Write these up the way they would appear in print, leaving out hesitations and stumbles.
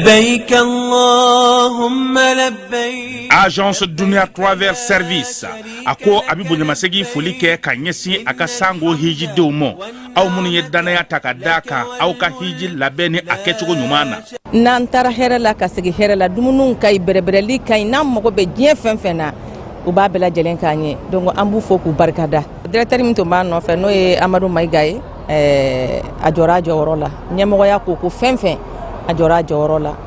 لبيك اللهم لبيك. Agence Dunia Travel Service ako abibu nyamasegi folike kanyesi akasango hiji deumo au munu yedana takadaka au ka hiji labeni akechugo nyumana nantara herela kasigi herela dumunun kay berebereli kay nam moko be dien fenfena u ba bela jelen kanye donc ambu foku barkada directeur min to man no fe no e Amadou Maigay ajora jorola nyamo ya ko fenfen ajora jorola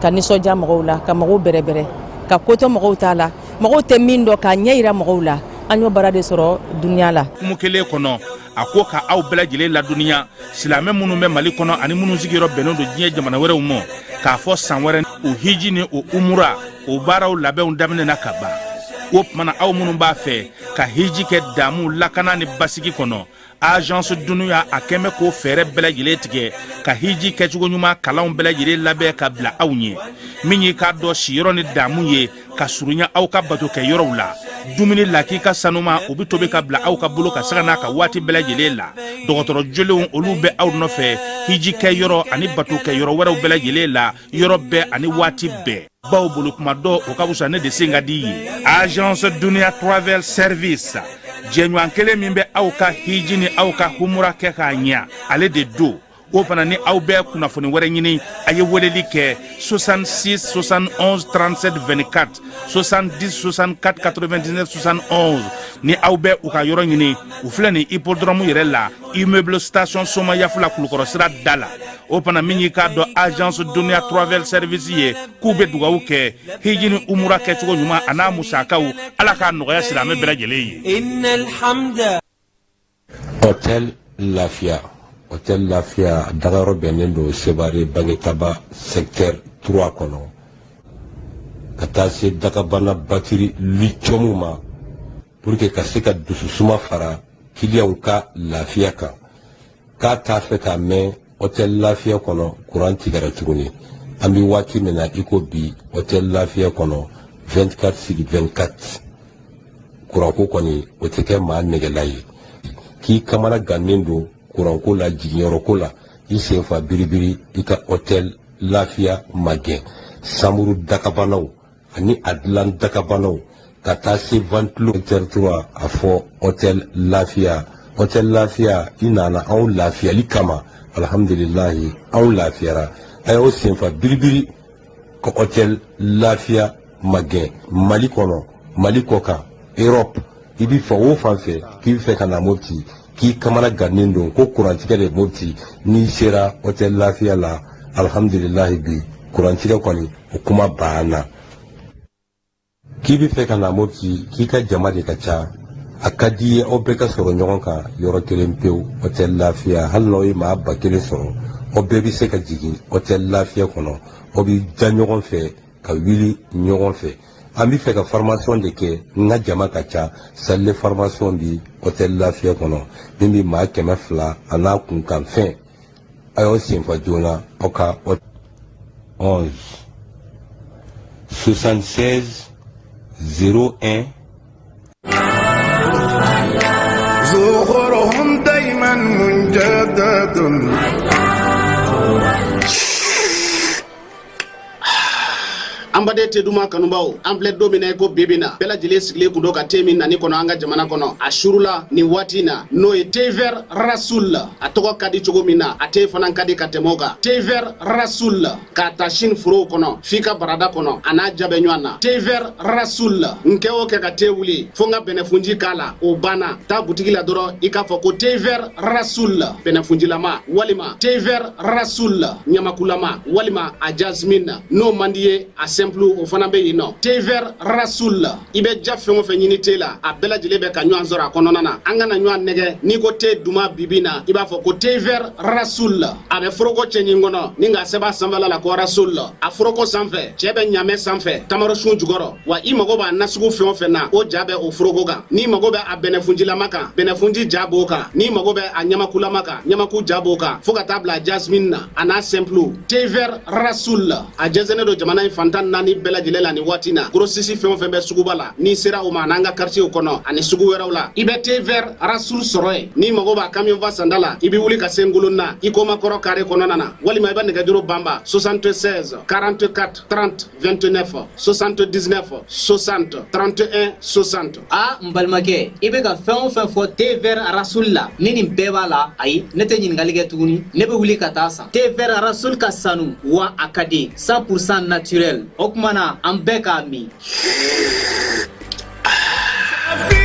kaniso jamo la kamago berebere ka koto mo tala mo te mindo ka nyeira mo la anyo barade soro dunya la kumukele kono akoka au bela jele la dunia silame munu me mali kono ani munu zigiro benodo dien jamana were mo ka fo sanwere o hiji ni o umura o baraw labe undamne nakaba op mana au munu ba fe ka hiji ke damu lakana ni basiki kono agence dunia akeme ko fere bela jele tige ka hiji ke chugo nyuma kala bela jele labe ka bla awnye minyi ka do shiro ni damu ye ka surunya au ka bato ke yoro la dumini laki ka sanuma obi tobe ka bla au ka bulo ka sagana ka wati bela jele la dogotoro jole olu be aw no fe hiji ke yoro ani bato ke yoro wera bela jele la yoro be ani wati be baw bulu kuma do o ka busa ne de singa di agence dunia travel service jenyu ankele mimbe au ka hiji ni au ka humura ke ka nya ale de do o fana ni aw be kuna foni were nyini aye weleli ke 66 71 37 24 70 64 99 71 ni aw be u ka yoro nyini u flani hippodrome yere la immeuble station soma yafula kulukoro sira dala o fana minyi ka do agence dunia travel service ye kube dugawu ke hijini umura ke tugo nyuma ana musakaw ala ka noya silame bela jele yi innal hamda. Hôtel Lafia. Hôtel Lafia Dagaro Benendo Sebare Bangitaba secteur 3 kono katase Dakabana batiri lichomuma pour que kaseka dususuma fara kilian ka Lafia ka ta feta me Hôtel Lafia kono courant tigara tuguni ambi wati mena iko bi Hôtel Lafia kono 24/24 courant ko koni oteke ma negelayi ki kamana ganendo kuranko la jiginyɔrɔko la i senfa biribiri i ka hôtel Lafia Magɛn samuru dakabanaw ani a dilan dakabanaw ka taa se ventilo secteur 3 a fɔ hôtel Lafia i nana anw lafiyali kama alhamdulilahi anw lafiyara a y'o senfa biribiri ka hôtel Lafia Magɛn Mali kɔnɔ Mali kɔkan Europe i bi fɛ o fan fɛ k'i fɛ ka na Mopti ki kamana gannen don ko kurantigɛ de Mopti ni sera hôtel Lafia la alhamdulilahi bi kurantigɛ kɔni o kuma banna k'i bi fɛ ka na Mopti k'i ka jama de ka ca a ka di ye aw bɛɛ ka sɔrɔ ɲɔgɔn kan yɔrɔ kelen pewu hôtel Lafia hali n'aw ye maa ba kelen sɔrɔ aw bɛɛ bi se ka jigin hôtel Lafia kɔnɔ aw bi ja ɲɔgɔn fɛ ka wuli ɲɔgɔn fɛ an bi fɛ ka formation de kɛ n ka jama ka ca salle formation bi hôtel Lafia kɔnɔ min bi maa 200 a n'a kunkan fɛn a y'aw senfa joona aw ka 11 76 01 زخرهم دايما منجدد ambade te duma kanubaw ample domine ko bibina bela jile sigle kudo ka temi nani kono anga jamana kono ashurula ni watina no e tever rasul atoko kadi chogo mina ate fanan kadi katemoga tever rasul ka tashin furo kono fika barada kono ana jabe nywana tever rasul nkewo ke ka tewuli fonga benefunji kala o bana ta butigi la doro ikafo ko tever rasul benefunji lama walima tever rasul nyamakulama walima a jasmine no mandiye a simple o fana be yino tever rasul ibe jafengo fe nyini tela a bela jile be ka nwan zora kono nana anga na nwan nege ni ko te duma bibina iba fo ko tever rasul abe froko chenyi ngono ninga seba sambala la ko rasul a froko sanfe chebe nyame sanfe tamaro shun jugoro wa imago ba nasugo fe na o jabe o froko ga ni mago be a benefunji la maka benefunji jabo ka ni mago be a nyama kula maka nyama ku jabo ka foka tabla jasmine na ana simple tever rasul a jezene do jamana infantan nani mali bɛɛ lajɛlen la ni waati na grossiste fɛn o fɛn bɛ suguba la n'i sera o ma n'an ka quartier kɔnɔ ani sugu wɛrɛw la i bɛ thé vert rasoul sɔrɔ yen n'i mago b'a camion va sanda la i bɛ wuli ka se ngolon na i ko makɔrɔ carré kɔnɔna na walima i bɛ nɛgɛjuru banba 76 44 30 29 79 60 31 60 n balimakɛ i bɛ ka fɛn o fɛn fɔ thé vert rasoul la ni nin bɛɛ b'a la ayi ne tɛ ɲininkali kɛ tuguni ne bɛ wuli ka taa san thé vert rasoul ka sanu wa a ka di 100% naturel o tuma na an bɛɛ k'a min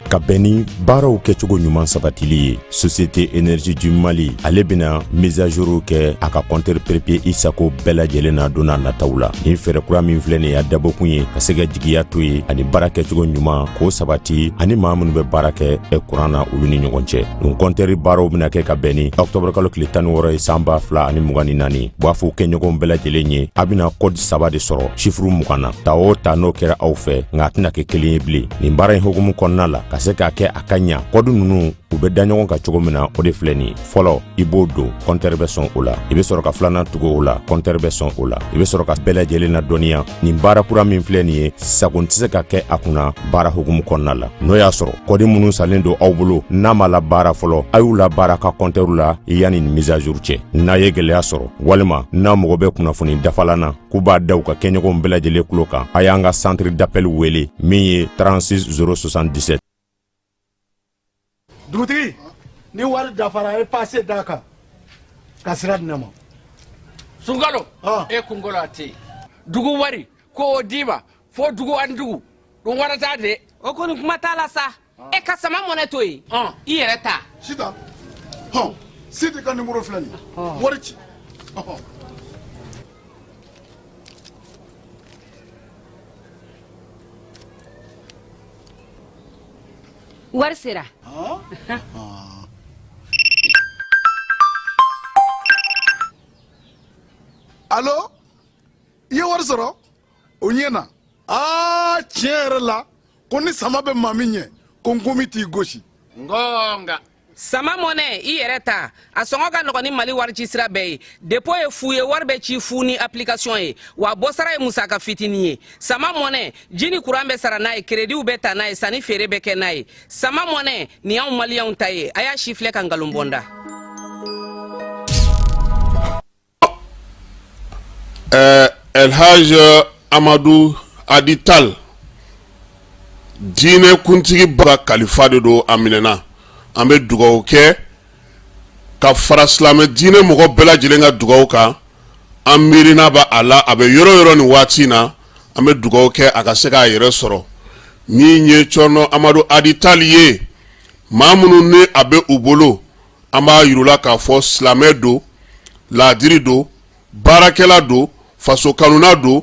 ka bɛn ni baaraw kɛcogo ɲuman sabatili ye société énergie du mali ale bena mise à jour kɛ a ka compteur papier isako bɛɛ lajɛlen na don n'a nataw la ni fɛɛrɛ kura min filɛ nin y'a dabɔkun ye ka se ka jigiya to ye ani baara kɛcogo ɲuman k'o sabati ani maa minnu bɛ baara kɛ kuran na olu ni ɲɔgɔn cɛ nin compteur baaraw bena kɛ ka bɛn ni octobre kalo tile 16 ye san 2024 b'a fɔ kɛɲɔgɔn bɛɛ lajɛlen ye a bena code 3 de sɔrɔ chiffre 20 na ta o ta n'o kɛra aw fɛ nka a tɛna kɛ kelen ye bilen nin baara in hukumu kɔnɔna la ka se k'a kɛ a ka ɲa kɔdu nunu u bɛ da ɲɔgɔn kan cogo min na o de filɛ nin fɔlɔ i b'o don compteur bɛ sɔn o la i bɛ sɔrɔ ka filanan tugu o la compteur bɛ sɔn o la i bɛ sɔrɔ ka bɛɛ lajɛlen na dɔnniya nin baara kura min filɛ nin ye sago tɛ se ka kɛ a kunna baara hukumu kɔnɔna la n'o y'a sɔrɔ kɔdi minnu salen don aw bolo n'a ma la baara fɔlɔ a y'u la baara ka compteur la yanni nin mise à jour cɛ n'a ye gɛlɛya sɔrɔ walima n'a mɔgɔ bɛ kunnafoni dafalan na k'u b'a da u ka kɛɲɔgɔnw bɛɛ lajɛlen tulo kan a y'an ka centre d'appel wele min ye 36 077 dugutigi ni wari dafara e passe da kan ka sira di ne ma sunkalo e kunkolo a tɛ yen dugu wari ko o d'i ma fo dugu ani dugu dun wara t'a de o kɔni kuma t'a la sa e ka sama mɔnɛ to yen i yɛrɛ ta sita sidi ka numéro filɛ nin wari ci wari sera allo i ye wari sɔrɔ o ɲɛna tiɲɛ yɛrɛ la ko ni sama bɛ maa min ɲɛ ko n komi t'i gosi ngonga sama mɔnɛ i yɛrɛ ta a sɔngɔ ka nɔgɔn ni mali wari ci sira bɛɛ ye depo ye fu ye wari bɛ ci fu ni application ye wa bɔsara ye musaka fitinin ye sama mɔnɛ ji ni kuran bɛ sara n'a ye krediw bɛ ta n'a ye sanni feere bɛ kɛ n'a ye sama mɔnɛ nin y'anw maliyɛnw ta ye a y'a si filɛ ka nkalon bɔnda Elhaj Amadou Adital diinɛ kuntigi ba kalifa de don a minɛna an bɛ dugawu kɛ ka fara silamɛ diinɛ mɔgɔ bɛɛ lajɛlen ka dugawu kan an miirina b'a a la a bɛ yɔrɔ yɔrɔ nin waati na an bɛ dugawu kɛ a ka se k'a yɛrɛ sɔrɔ min ye cɔnɔ Amadou Adital ye maa minnu ni a bɛ u bolo an b'a yirula k'a fɔ silamɛ don laadiri don baarakɛla don faso kanuna don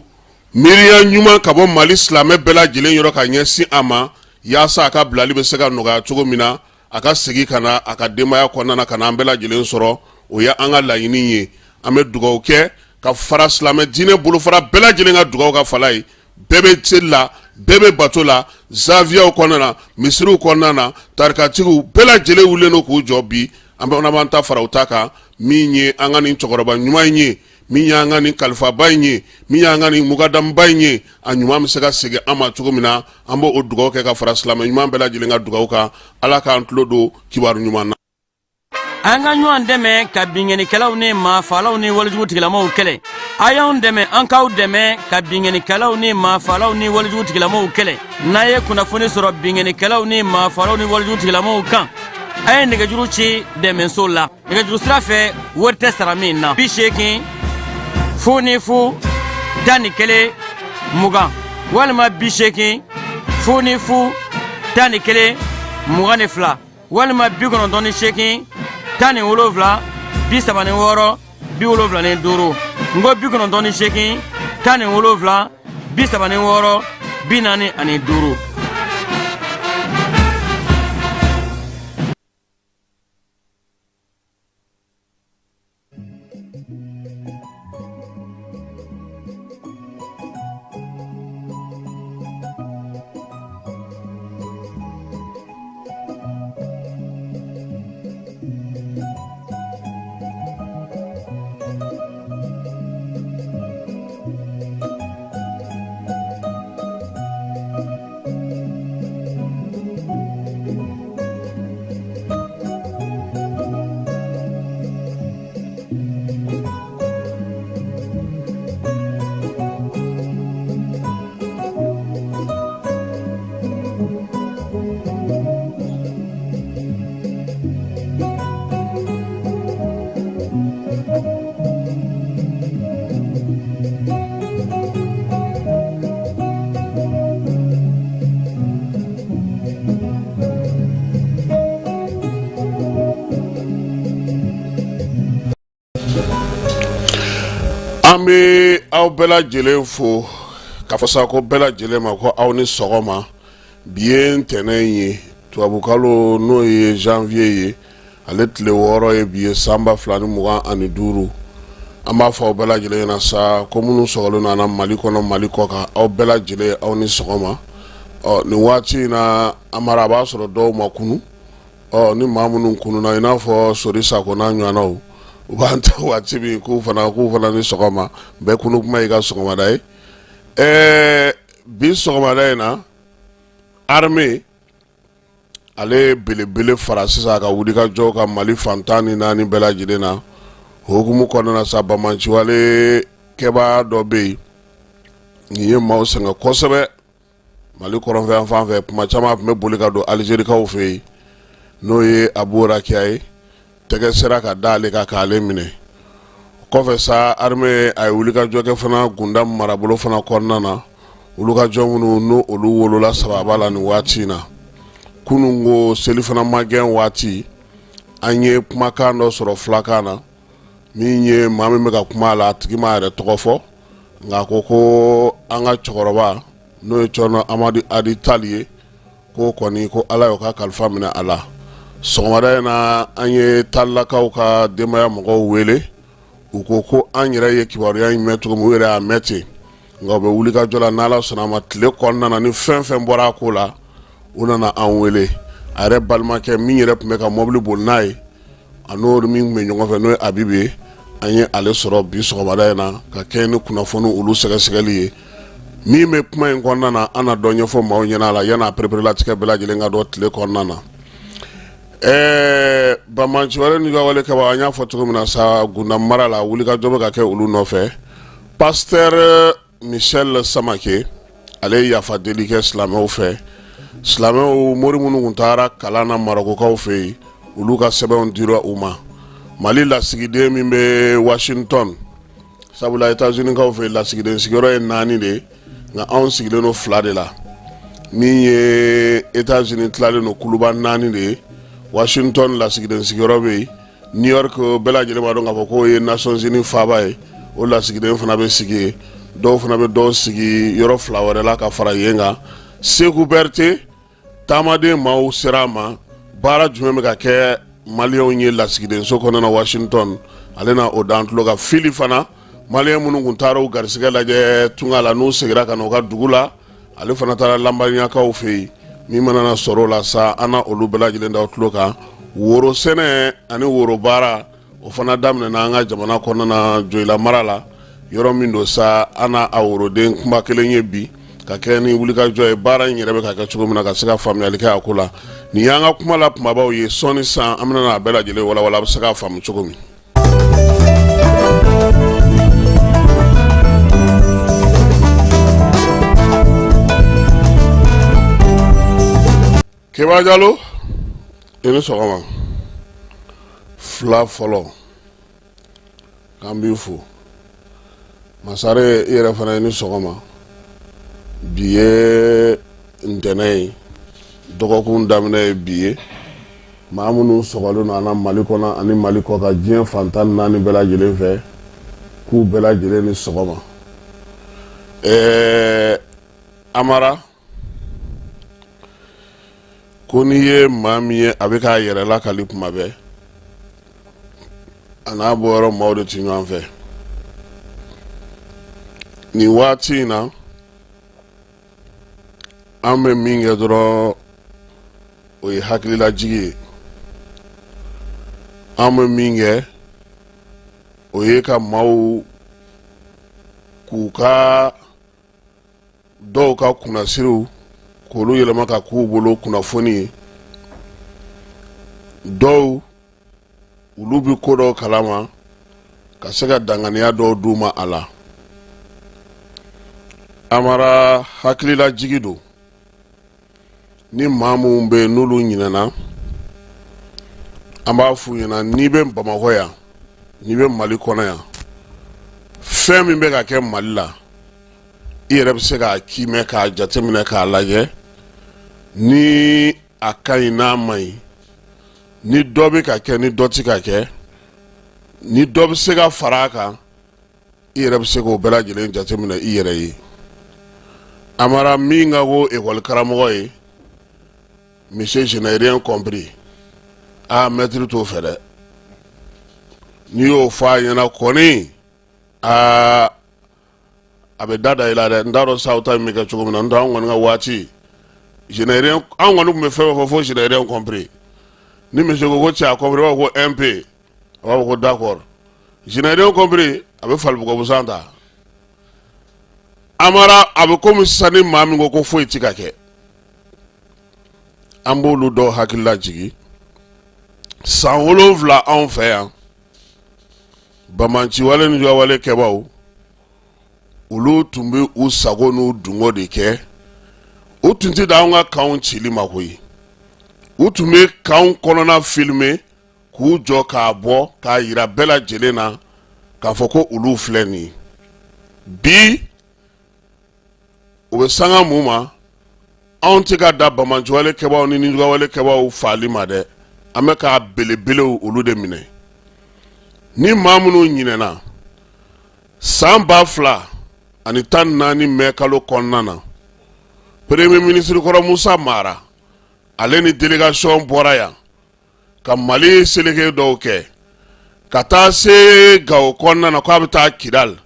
miiriya ɲuman ka bɔ Mali silamɛ bɛɛ lajɛlen yɔrɔ ka ɲɛsin a ma yaasa a ka bilali bɛ se ka nɔgɔya cogo min na a ka segin ka na a ka denbaya kɔnɔna na ka na an bɛɛ lajɛlen sɔrɔ o ye an ka laɲini ye an bɛ dugawu kɛ ka fara silamɛ diinɛ bolofara bɛɛ lajɛlen ka dugawu ka fala ye bɛɛ bɛ seli la bɛɛ bɛ bato la zaviyaw kɔnɔna na misiriw kɔnɔna na tarikatigiw bɛɛ lajɛlen wulilen don k'u jɔ bi an b'an ta fara u ta kan min ye an ka nin cɛkɔrɔba ɲuman in ye min y'an ka nin kalifaba in ye min y'an ka nin mugadamuba in ye a ɲuman bɛ se ka segin an ma cogo min na an b'o dugawu kɛ ka fara silamɛ ɲuman bɛɛ lajɛlen ka dugawu kan ala k'an tulo don kibaru ɲuman na. an ka ɲɔgɔn dɛmɛ ka binkɛnikɛlaw ni maafalaw ni walijugutigilamaw kɛlɛ a y'anw dɛmɛ an k'aw dɛmɛ ka binkɛnikɛlaw ni maafalaw ni walijugutigilamaw kɛlɛ n'a ye kunnafoni sɔrɔ binkɛnikɛlaw ni maafalaw ni walijugutigilamaw kan a ye nɛgɛjuru ci dɛmɛso la nɛgɛjuru sira fɛ wari tɛ sara min na 80 fu ni fu 11 20 walima 80 fu ni fu 11 22 walima 98 17 76 75 ngo 98 17 76 45. Ambe aw bela jelen fo ka fasa ko bela jelen ma ko aw ni sogoma bien tenenye tuabukalo no ye janvier ye ale tile woro ye biye samba flani mugan ani duru amba fa aw bela jelen na sa ko munu sogolo na na mali kono mali koka aw bela jelen aw ni sogoma ni wati na amara ba soro do makunu ni mamunu kunu na ina fo sorisa ko na nyana o ubanta wati bi ku fana ni sogoma be kunu kuma iga sogoma dai bi sogoma dai na armée ale bele farasisa ka wudi ka jɔ ka mali fantani na ni bela jidena hokumu kɔnɔna sa bamanci wale kɛba dɔ be yen ni ye maaw sɛgɛn kosɛbɛ mali kɔrɔnfɛn fan fɛ kuma caman tun bɛ boli ka don alizerikaw fɛ yen n'o ye abu rakiya ye tɛgɛ sera ka da ale ka k'ale minɛ kɔfɛ sa armée a ye wuli ka jɔ kɛ fana gunda marabolo fana kɔnɔna na olu ka jɔ minnu n'o olu wolola sababa la nin waati in na kunungo seli fana magɛn waati an ye kumakan dɔ sɔrɔ filakan na min ye maa min bɛ ka kuma a la a tigi ma yɛrɛ tɔgɔ fɔ nka ko ko an ka cɛkɔrɔba n'o ye cɔnɔ amadu adi tali ye ko kɔni ko ala y'o ka kalifa minɛ a la sɔgɔmada in na an ye talilakaw ka denbaya mɔgɔw wele u ko an yɛrɛ ye kibaruya in mɛn cogo min u yɛrɛ y'a mɛn ten nka u bɛ wuli ka jɔ la n'ala sɔnna a ma tile kɔnɔna na ni fɛn fɛn bɔra a ko la u nana an wele a yɛrɛ balimakɛ min yɛrɛ tun bɛ ka mɔbili boli n'a ye a n'o min tun bɛ ɲɔgɔn fɛ n'o ye abibu ye an ye ale sɔrɔ bi sɔgɔmada in na ka kɛ ni kunnafoni olu sɛgɛsɛgɛli ye min bɛ kuma in kɔnɔna na an na dɔ ɲɛfɔ maaw ɲɛna a la yan'a pereperelatigɛ bɛɛ lajɛlen ka dɔ tile kɔnɔna na bamanci wɛrɛ ni ka wale kaba an y'a fɔ cogo min na sa gunda mara la wulikajɔ bɛ ka kɛ olu nɔfɛ pasteur Michel Samake ale ye yafa deli kɛ silamɛw fɛ silamɛw mori minnu tun taara kalan na marokokaw fɛ yen olu ka sɛbɛnw dira u ma mali lasigiden min bɛ Washington sabula États-Unis kaw fɛ lasigiden sigiyɔrɔ ye 4 de nka anw sigilen no 2 de la min ye États-Unis tilalen no kuluba 4 de ye Washington lasigiden sigiyɔrɔ bɛ yen New York bɛɛ lajɛlen b'a dɔn k'a fɔ k'o ye Nations Unies faaba ye o lasigiden fana bɛ sigi yen dɔw fana bɛ dɔw sigi yɔrɔ 2 wɛrɛ la ka fara yen kan Sékou Berté taamaden maaw sera a ma baara jumɛn bɛ ka kɛ maliyɛnw ye lasigidenso kɔnɔna Washington ale na o dan tulo ka fili fana maliyɛn minnu tun taara u garisɛgɛ lajɛ tunga la n'u segira ka na u ka dugu la ale fana taara lanbariyakaw fɛ yen min mana na sɔrɔ o la sa an na olu bɛɛ lajɛlen da tulo kan woro sɛnɛ ani woro baara o fana daminɛna an ka jamana kɔnɔna Joyila mara la yɔrɔ min don sa an na a woroden kuma kelen ye bi ka kɛ ni wulikajɔ ye baara in yɛrɛ bɛ ka kɛ cogo min na ka se ka faamuyali kɛ a ko la nin y'an ka kuma la kumabaw ye sɔɔni san an bɛna n'a bɛɛ lajɛlen walawala a bɛ se k'a faamu cogo min. Keba Jalo i ni sɔgɔma fila fɔlɔ k'an b'i fo Masare i yɛrɛ fana i ni sɔgɔma bi ye ntɛnɛn ye dɔgɔkun daminɛ ye bi ye maa minnu sɔgɔlen don an na Mali kɔnɔ ani Mali kɔ ka diɲɛ fan 14 bɛɛ lajɛlen fɛ k'u bɛɛ lajɛlen ni sɔgɔma Amara ko n'i ye maa min ye a bɛ k'a yɛrɛ lakali kuma bɛɛ a n'a bɔyɔrɔ maaw de ti ɲɔgɔn fɛ nin waati in na an bɛ min kɛ dɔrɔn o ye hakililajigi ye an bɛ min kɛ o ye ka maaw k'u ka dɔw ka kunnasiriw k'olu yɛlɛma ka k'u bolo kunnafoni ye dɔw olu bi ko dɔw kalama ka se ka danganiya dɔw d'u ma a la Amara hakililajigi don ni maa minnu bɛ yen n'olu ɲinɛna an b'a f'u ɲɛna n'i bɛ Bamakɔ yan n'i bɛ Mali kɔnɔ yan fɛn min bɛ ka kɛ Mali la i yɛrɛ bɛ se k'a kimɛ k'a jateminɛ k'a lajɛ ni a ka ɲi n'a man ɲi ni dɔ bɛ ka kɛ ni dɔ tɛ ka kɛ ni dɔ bɛ se ka fara a kan i yɛrɛ bɛ se k'o bɛɛ lajɛlen jateminɛ i yɛrɛ ye. Amara min ka ko ekɔli karamɔgɔ ye monsieur je n'ai rien compris maître t'o fɛ dɛ. N'i y'o fɔ a ɲɛna kɔni a bɛ da i la dɛ. N t'a dɔn sa o ta min bɛ kɛ cogo min na n tɛ an kɔni ka waati je n'ai rien an kɔni tun bɛ fɛn o fɛn fɔ je n'ai rien compris. Ni monsieur ko cɛ a compris b'a fɔ ko MP a b'a fɔ ko d'accord je n'ai rien compris a bɛ falibugu busan ta. Amara a bɛ komi sisan ni maa min ko foyi ti ka kɛ an b'olu dɔw hakili lajigi. San 7 anw fɛ yan bamanciwale ni jɔwale kɛbaaw olu tun bɛ u sago n'u dungo de kɛ. U tun tɛ da anw ka kanw cili ma koyi. U tun bɛ kanw kɔnɔna filmer k'u jɔ k'a bɔ k'a yira bɛɛ lajɛlen na k'a fɔ ko olu filɛ nin ye. Bi u bɛ sanga mun ma anw tɛ ka da bamanciwale kɛbaaw ni ninjugawale kɛbaaw faali ma dɛ. An bɛ ka belebelew olu de minɛ. Ni maa minnu ɲinɛna san 2014 mɛn kalo kɔnɔna na premier ministre kɔrɔ Musa Mara ale ni délégation bɔra yan ka Mali seleke dɔw kɛ ka taa se Gao kɔnɔna na k'a bɛ taa Kidal.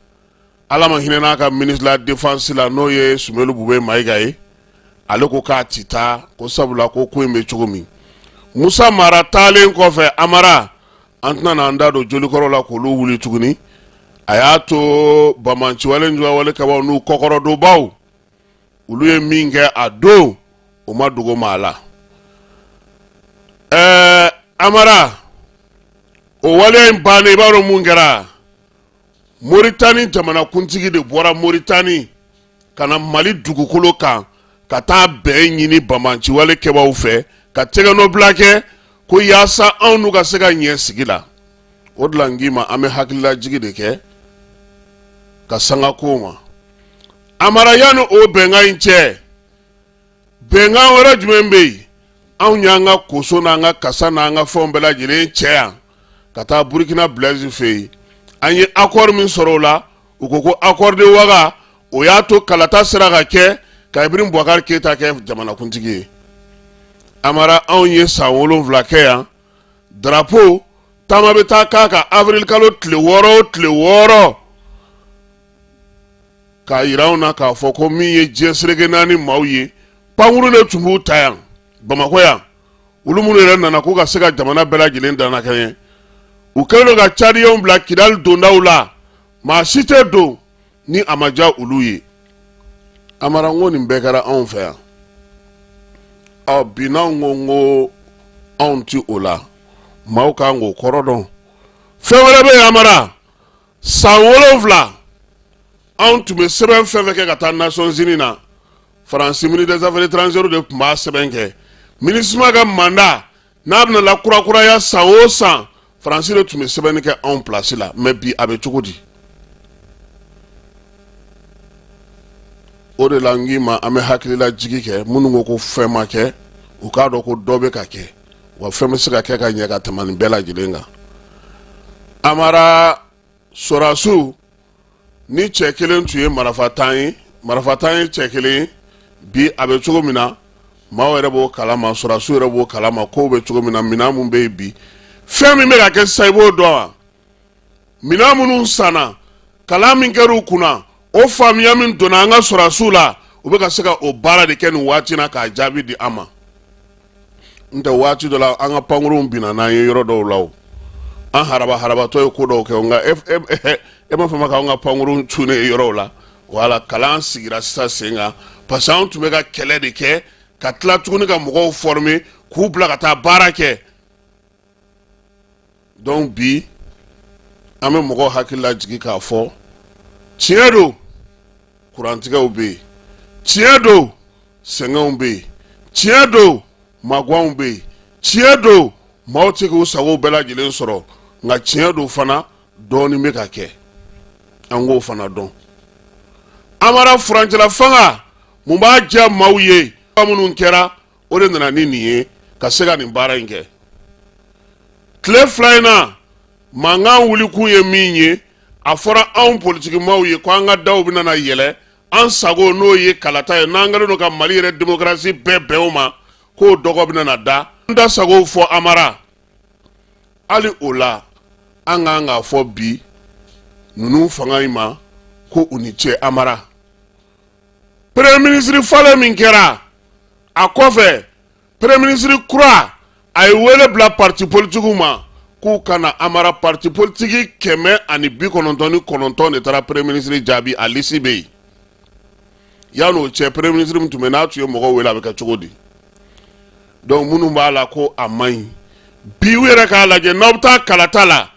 Ala ma hinɛ n'a ka ministre la défense la n'o ye Sumelu Bube Mayiga ye ale ko k'a ti taa ko sabula ko in bɛ cogo min. Musa Mara taalen kɔfɛ Amara an tɛna n'an da don jolikɔrɔ la k'olu wuli tuguni. A y'a to bamanciwale njugawale kɛbaaw n'u kɔkɔrɔdonbaw olu ye min kɛ a don o ma dogo maa la. Amara o waleya in bannen i b'a dɔn mun kɛra Moritani jamanakuntigi de bɔra Moritani ka na Mali dugukolo kan ka taa bɛn ɲini bamanciwale kɛbaaw fɛ ka tɛgɛnɔbila kɛ ko yaasa anw n'u ka se ka ɲɛ sigi la. O de la n k'i ma an bɛ hakililajigi de kɛ ka sanga ko ma. Amara yanni o bɛnkan in cɛ bɛnkan wɛrɛ jumɛn bɛ yen anw y'an ka koso n'an ka kasa n'an ka fɛnw bɛɛ lajɛlen cɛ yan ka taa Burkina Blaise fɛ yen. An ye accord min sɔrɔ o la u ko ko accord de Ouaga o y'a to kalata sera ka kɛ ka Ibrahim Boubacar Keita kɛ jamanakuntigi ye. Amara anw ye san 7 kɛ yan drapeau taama bɛ taa k'a kan avril kalo tile 6 k'a yira anw na k'a fɔ ko min ye diɲɛ seleke 4 maaw ye pankuru de tun b'u ta yan Bamakɔ yan olu minnu yɛrɛ nana k'u ka se ka jamana bɛɛ lajɛlen danna kɛɲɛ. U kɛlen don ka Tchadiens bila Kidal dondaw la maa si tɛ don ni a ma diya olu ye. Amara n ko nin bɛɛ kɛra anw fɛ yan. Bi n'anw ko anw ti o la maaw kan k'o kɔrɔ dɔn. Fɛn wɛrɛ bɛ yen Amara san 7 anw tun bɛ sɛbɛn fɛn fɛn kɛ ka taa Nations Unies na France ministre des affaires étrangères de tun b'a sɛbɛn kɛ. MINUSMA ka mandat n'a bɛna lakurakuraya san o san France de tun bɛ sɛbɛnni kɛ anw place la mais bi a bɛ cogo di. O de la n k'i ma an bɛ hakililajigi kɛ minnu ko ko fɛn ma kɛ u k'a dɔn ko dɔ bɛ ka kɛ wa fɛn bɛ se ka kɛ ka ɲɛ ka tɛmɛ nin bɛɛ lajɛlen kan. Amara Sorasiw ni cɛ kelen tun ye marafatan ye cɛ kelen bi a bɛ cogo min na maaw yɛrɛ b'o kalama Sorasiw yɛrɛ b'o kalama kow bɛ cogo min na minɛn mun bɛ yen bi fɛn min bɛ ka kɛ sisan i b'o dɔn wa minɛn minnu sanna kalan min kɛra u kunna o faamuya min donna an ka Sorasiw la u bɛ ka se ka o baara de kɛ nin waati na k'a jaabi di an ma. N tɛ waati dɔ la an ka pankurunw binna n'an ye yɔrɔ dɔw la o an harabatɔ ye ko dɔw kɛ nka e m'a fɔ ma k'an ka pankurun cunnen yɔrɔw la wala kalan sigira sisan sen kan parce que anw tun bɛ ka kɛlɛ de kɛ ka tila tuguni ka mɔgɔw former k'u bila ka taa baara kɛ. Donc bi an bɛ mɔgɔw hakili lajigi k'a fɔ tiɲɛ don kurantigɛw bɛ yen tiɲɛ don sɛgɛnw bɛ yen tiɲɛ don magwanw bɛ yen tiɲɛ don maaw tɛ k'u sago bɛɛ lajɛlen sɔrɔ nka tiɲɛ don fana dɔɔnin bɛ ka kɛ an k'o fana dɔn. Amara furancɛla fanga mun b'a diya maaw ye minnu kɛra o de nana ni nin ye ka se ka nin baara in kɛ. Tile 2 in na mankan wulikun ye min ye a fɔra anw politikimaaw ye ko an ka daw bɛna na yɛlɛ an sago n'o ye kalata ye n'an kɛlen don ka Mali yɛrɛ démocratie bɛɛ bɛn o ma k'o dɔgɔ bɛna na da an da sago fɔ Amara hali o la an k'an k'a fɔ bi ninnu fanga in ma ko u ni ce Amara premier ministre falen min kɛra a kɔfɛ premier ministre kura a ye wele bila parti politique ma k'u kana Amara parti politique 199 de taara premier ministre jaabi a lisi bɛ yen yan'o cɛ premier ministre min tun bɛ n'a tun ye mɔgɔw wele a bɛ kɛ cogo di donc minnu b'a la ko a man ɲi bi u yɛrɛ k'a lajɛ n'aw bɛ taa kalata la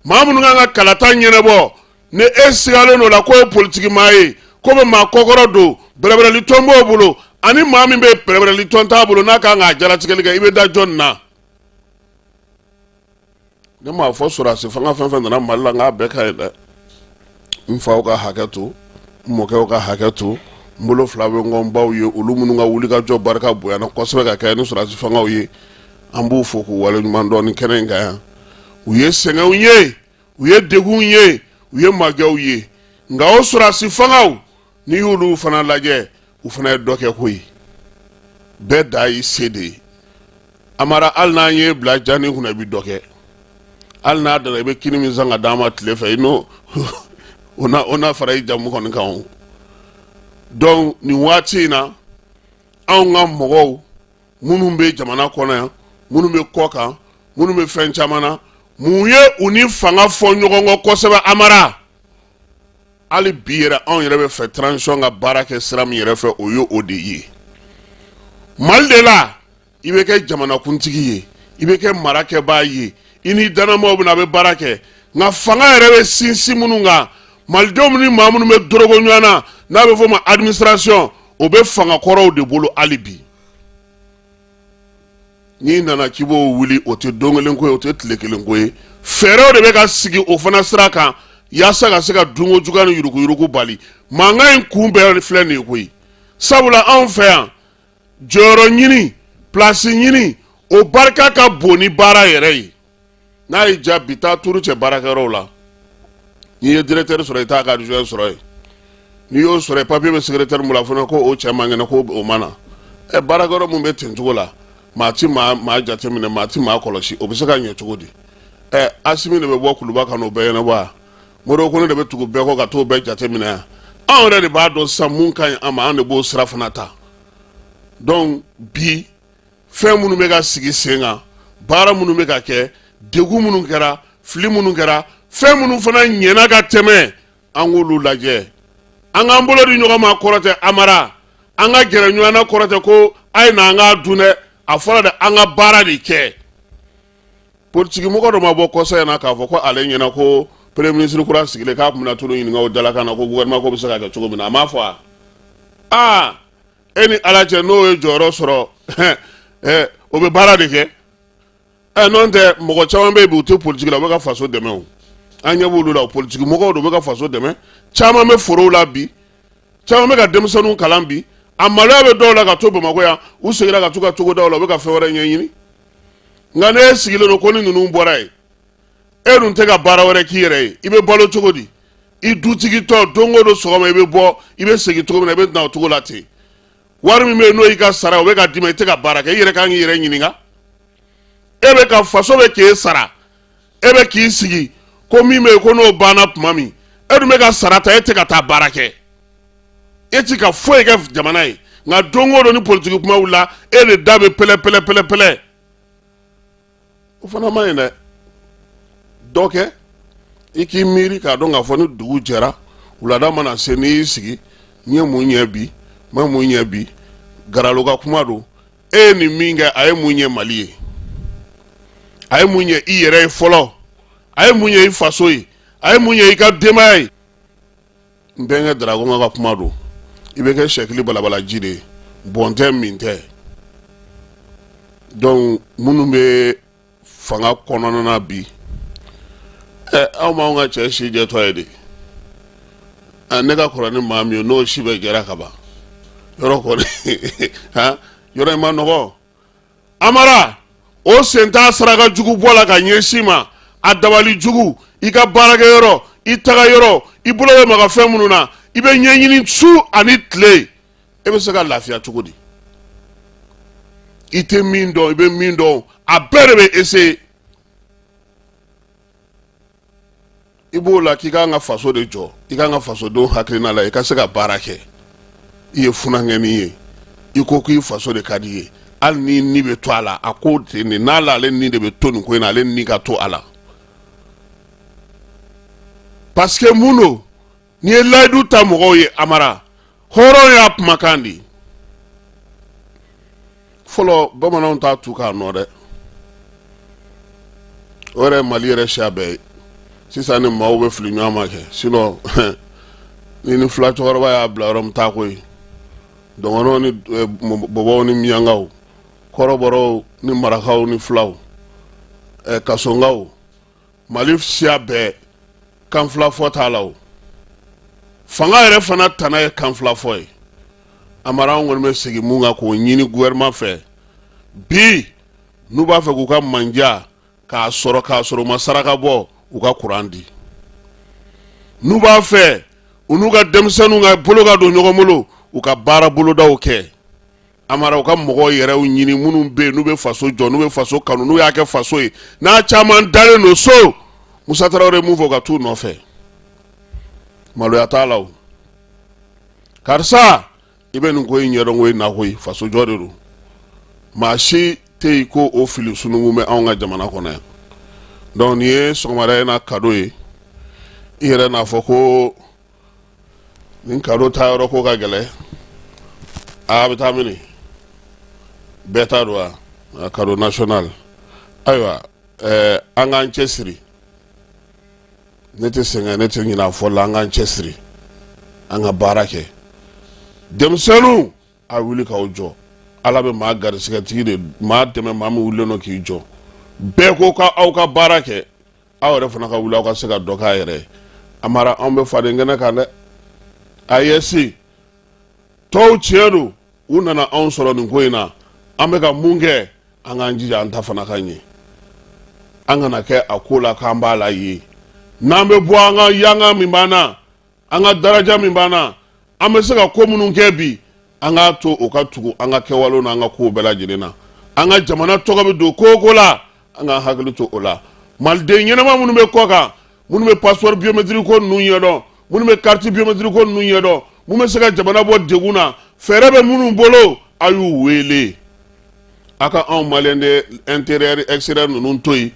maa minnu kan ka kalata ɲɛnabɔ ni e sigalen o la ko ye politique maa ye ko bɛ maa kɔkɔrɔ don bɛrɛbɛrɛli tɔn b'o bolo ani maa min bɛ bɛrɛbɛrɛli tɔn t'a bolo n'a kan k'a jalatigɛli kɛ i bɛ da jɔn na ne m'a fɔ sɔrɔdasi fanga fɛn fɛn nana Mali la n k'a bɛɛ ka ye dɛ n faw ka hakɛ to n mɔkɛw ka hakɛ to n bolo fila bɛ ŋɔn baw ye olu minnu ka wulikajɔ barika bonyana kosɛbɛ ka kɛ ni sɔrɔdasi fangaw ye an b'u fo k'u waleɲuman dɔn ni kɛnɛ in kan yan u ye sɛgɛnw ye u ye degunw ye u ye magɛw ye nka o sɔrɔdasi fangaw n'i y'olu fana lajɛ u fana ye dɔ kɛ koyi bɛɛ da y'i se de ye Amara hali n'an ye bila jani kunna i bɛ dɔ kɛ hali n'a dara i bɛ kini min san ka d'a ma tile fɛ i n'o o n'a fara i jamu kɔni kan o donc nin waati in na anw ka mɔgɔw minnu bɛ jamana kɔnɔ yan minnu bɛ kɔ kan minnu bɛ fɛn caman na mun ye u ni fanga fɔ ɲɔgɔn kɔ kosɛbɛ Amara hali bi yɛrɛ anw yɛrɛ bɛ fɛ transition ka baara kɛ sira min yɛrɛ fɛ o ye o de ye Mali de la i bɛ kɛ jamanakuntigi ye i bɛ kɛ marakɛbaa ye i ni danamaw bɛna a bɛ baara kɛ nka fanga yɛrɛ bɛ sinsin minnu kan malidenw ni maa minnu bɛ dorogo ɲɔgɔn na n'a bɛ fɔ o ma administration o bɛ fanga kɔrɔw de bolo hali bi n'i nana k'i b'o wuli o tɛ don kelen ko ye o tɛ tile kelen ko ye fɛɛrɛw de bɛ ka sigi o fana sira kan yaasa ka se ka dunko juguya ni yuruguyurugu bali mankan in kun bɛɛ filɛ nin ye koyi sabula anw fɛ yan jɔyɔrɔ ɲini place ɲini o barika ka bon ni baara yɛrɛ ye n'a y'i diya bi taa turu cɛ baarakɛyɔrɔw la n'i ye directeur sɔrɔ i t'a ka adjoint sɔrɔ yen n'i y'o sɔrɔ yen papier bɛ secrétaire mun la fana ko o cɛ man kɛnɛ ko o ma na baarakɛyɔrɔ mun bɛ ten cogo la maa ti maa jateminɛ maa ti maa kɔlɔsi o bɛ se ka ɲɛ cogo di Asimi de bɛ bɔ kuluba kan o bɛɛ ɲɛnabɔ wa Modibo Kone de bɛ tugu bɛɛ kɔ ka t'o bɛɛ jateminɛ yan anw yɛrɛ de b'a dɔn sisan mun ka ɲi an ma an de b'o sira fana ta donc bi fɛn minnu bɛ ka sigi sen kan baara minnu bɛ ka kɛ degun minnu kɛra fili minnu kɛra fɛn minnu fana ɲɛna ka tɛmɛ an k'olu lajɛ an k'an bolo di ɲɔgɔn ma kɔrɔ tɛ Amara an ka gɛrɛ ɲɔgɔn na kɔrɔ tɛ ko a ye na an k'a dun dɛ a fɔra de an ka baara de kɛ politique mɔgɔ dɔ ma bɔ kɔsa in na k'a fɔ ko ale ɲɛna ko premier ministre kura sigilen k'a tun bɛna tulu ɲininka o dalakan na ko gouvernement ko bɛ se ka kɛ cogo min na a m'a fɔ wa e ni Ala cɛ n'o ye jɔyɔrɔ sɔrɔ o bɛ baara de kɛ n'o tɛ mɔgɔ caman bɛ yen bi u tɛ politique la u bɛ ka faso dɛmɛ o an ɲɛ b'olu la o politique mɔgɔw de bɛ ka faso dɛmɛ caman bɛ forow la bi caman bɛ ka denmisɛnninw kalan bi a maloya bɛ dɔw la ka to Bamakɔ yan u seginna ka to ka togodaw la u bɛ ka fɛn wɛrɛ ɲɛɲini nka n'e sigilen don ko ni ninnu bɔra yen e dun tɛ ka baara wɛrɛ k'i yɛrɛ ye i bɛ balo cogo di i dutigitɔ don o don sɔgɔma i bɛ bɔ i bɛ segin cogo min na i bɛ na o cogo la ten wari min bɛ yen n'o y'i ka sara o bɛ ka d'i ma i tɛ ka baara kɛ i yɛrɛ kan k'i yɛrɛ ɲininka e bɛ ka faso bɛ k'e sara e bɛ k'i sigi ko min bɛ yen ko n'o banna tuma min e dun bɛ ka sara ta e tɛ ka taa baara kɛ e ti ka foyi kɛ jamana ye nka don o don ni politique kuma wulila e de da bɛ pɛlɛ o fana ma ɲi dɛ dɔ kɛ i k'i miiri k'a dɔn k'a fɔ ni dugu jɛra wulada mana se n'i y'i sigi n ye mun ɲɛ bi n ma mun ɲɛ bi Garalo ka kuma don e ye nin min kɛ a ye mun ɲɛ Mali ye a ye mun ɲɛ i yɛrɛ ye fɔlɔ a ye mun ɲɛ i faso ye a ye mun ɲɛ i ka denbaya ye n bɛnkɛ Darakonga ka kuma don i bɛ kɛ sɛkili balabalaji de ye bɔn tɛ min tɛ donc minnu bɛ fanga kɔnɔna na bi aw m'anw ka cɛ si jɛtɔ ye de ne ka kɔrɔ ni maa min ye n'o si bɛ jɛra ka ban yɔrɔ kɔni yɔrɔ in ma nɔgɔ Amara o sen t'a saraka jugu bɔ la ka ɲɛsin ma a dabali jugu i ka baarakɛyɔrɔ i taga yɔrɔ i bolo bɛ maga fɛn minnu na i bɛ ɲɛɲini su ani tile e bɛ se ka lafiya cogo di i tɛ min dɔn i bɛ min dɔn a bɛɛ de bɛ essayer i b'o la k'i kan ka faso de jɔ i kan ka fasodenw hakilina la i ka se ka baara kɛ i ye funangɛni ye i ko k'i faso de ka di ye hali ni ni bɛ to a la a ko ten de n'ale ale ni de bɛ to nin ko in na ale ni ka to a la parce que mun don n'i ye layidu ta mɔgɔw ye Amara hɔrɔn y'a kumakan de fɔlɔ bamananw t'a tu k'a nɔ dɛ o yɛrɛ Mali yɛrɛ siya bɛɛ ye sisan ni maaw bɛ fili ɲɔgɔn ma kɛ sinon ni fila cɛkɔrɔba y'a bila yɔrɔ min t'a ko ye dɔgɔnɔw ni bɔbɔw ni miyankaw kɔrɔbɔrɔw ni marakaw ni filaw kasongaw Mali siya bɛɛ kan fila fɔ t'a la o fanga yɛrɛ fana tana ye kan fila fɔ ye Amara an kɔni bɛ segin mun kan k'o ɲini gouvernement fɛ bi n'u b'a fɛ k'u ka manja k'a sɔrɔ u ma saraka bɔ u ka kuran di n'u b'a fɛ u n'u ka denmisɛnninw ka bolo ka don ɲɔgɔn bolo u ka baara bolodaw kɛ Amara u ka mɔgɔw yɛrɛw ɲini minnu bɛ yen n'u bɛ faso jɔ n'u bɛ faso kanu n'u y'a kɛ faso ye n'a caman dalen don so Musa Tarawele mun fɔ ka t'u nɔfɛ maloya t'a la o karisa i bɛ nin ko in ɲɛdɔn ko in na koyi faso jɔ de don maa si tɛ yen ko o fili sunugun bɛ anw ka jamana kɔnɔ yan donc nin ye sɔgɔmada in na kado ye i yɛrɛ n'a fɔ ko nin kado ta yɔrɔ ko ka gɛlɛ a bɛ taa mini bɛɛ t'a don wa kado national ayiwa an k'an cɛsiri ne tɛ sɛgɛn ne tɛ ɲinɛ a fɔli la an k'an cɛsiri an ka baara kɛ denmisɛnninw a wuli k'aw jɔ Ala bɛ maa garisigɛtigi de maa dɛmɛ maa min wulilen don k'i jɔ bɛɛ ko k'aw ka baara kɛ aw yɛrɛ fana ka wuli aw ka se ka dɔ k'a yɛrɛ ye Amara anw bɛ faden kɛnɛ kan dɛ AES tɔw tiɲɛ don u nana anw sɔrɔ nin ko in na an bɛ ka mun kɛ an k'an jija an ta fana ka ɲɛ an kana kɛ a ko la k'an b'a la ye n'an bɛ bɔ an ka yanga min b'an na an ka daraja min b'an na an bɛ se ka ko minnu kɛ bi an k'a to o ka tugu an ka kɛwalew n'an ka kow bɛɛ lajɛlen na an ka jamana tɔgɔ bɛ don ko o ko la an ka hakili to o la maliden ɲɛnama minnu bɛ kɔ kan minnu bɛ passeport biométrique ko ninnu ɲɛdɔn minnu bɛ carte biométrique ko ninnu ɲɛdɔn mun bɛ se ka jamana bɔ degun na fɛɛrɛ bɛ minnu bolo a y'u wele a ka anw maliyɛn de intérieur extérieur ninnu to yen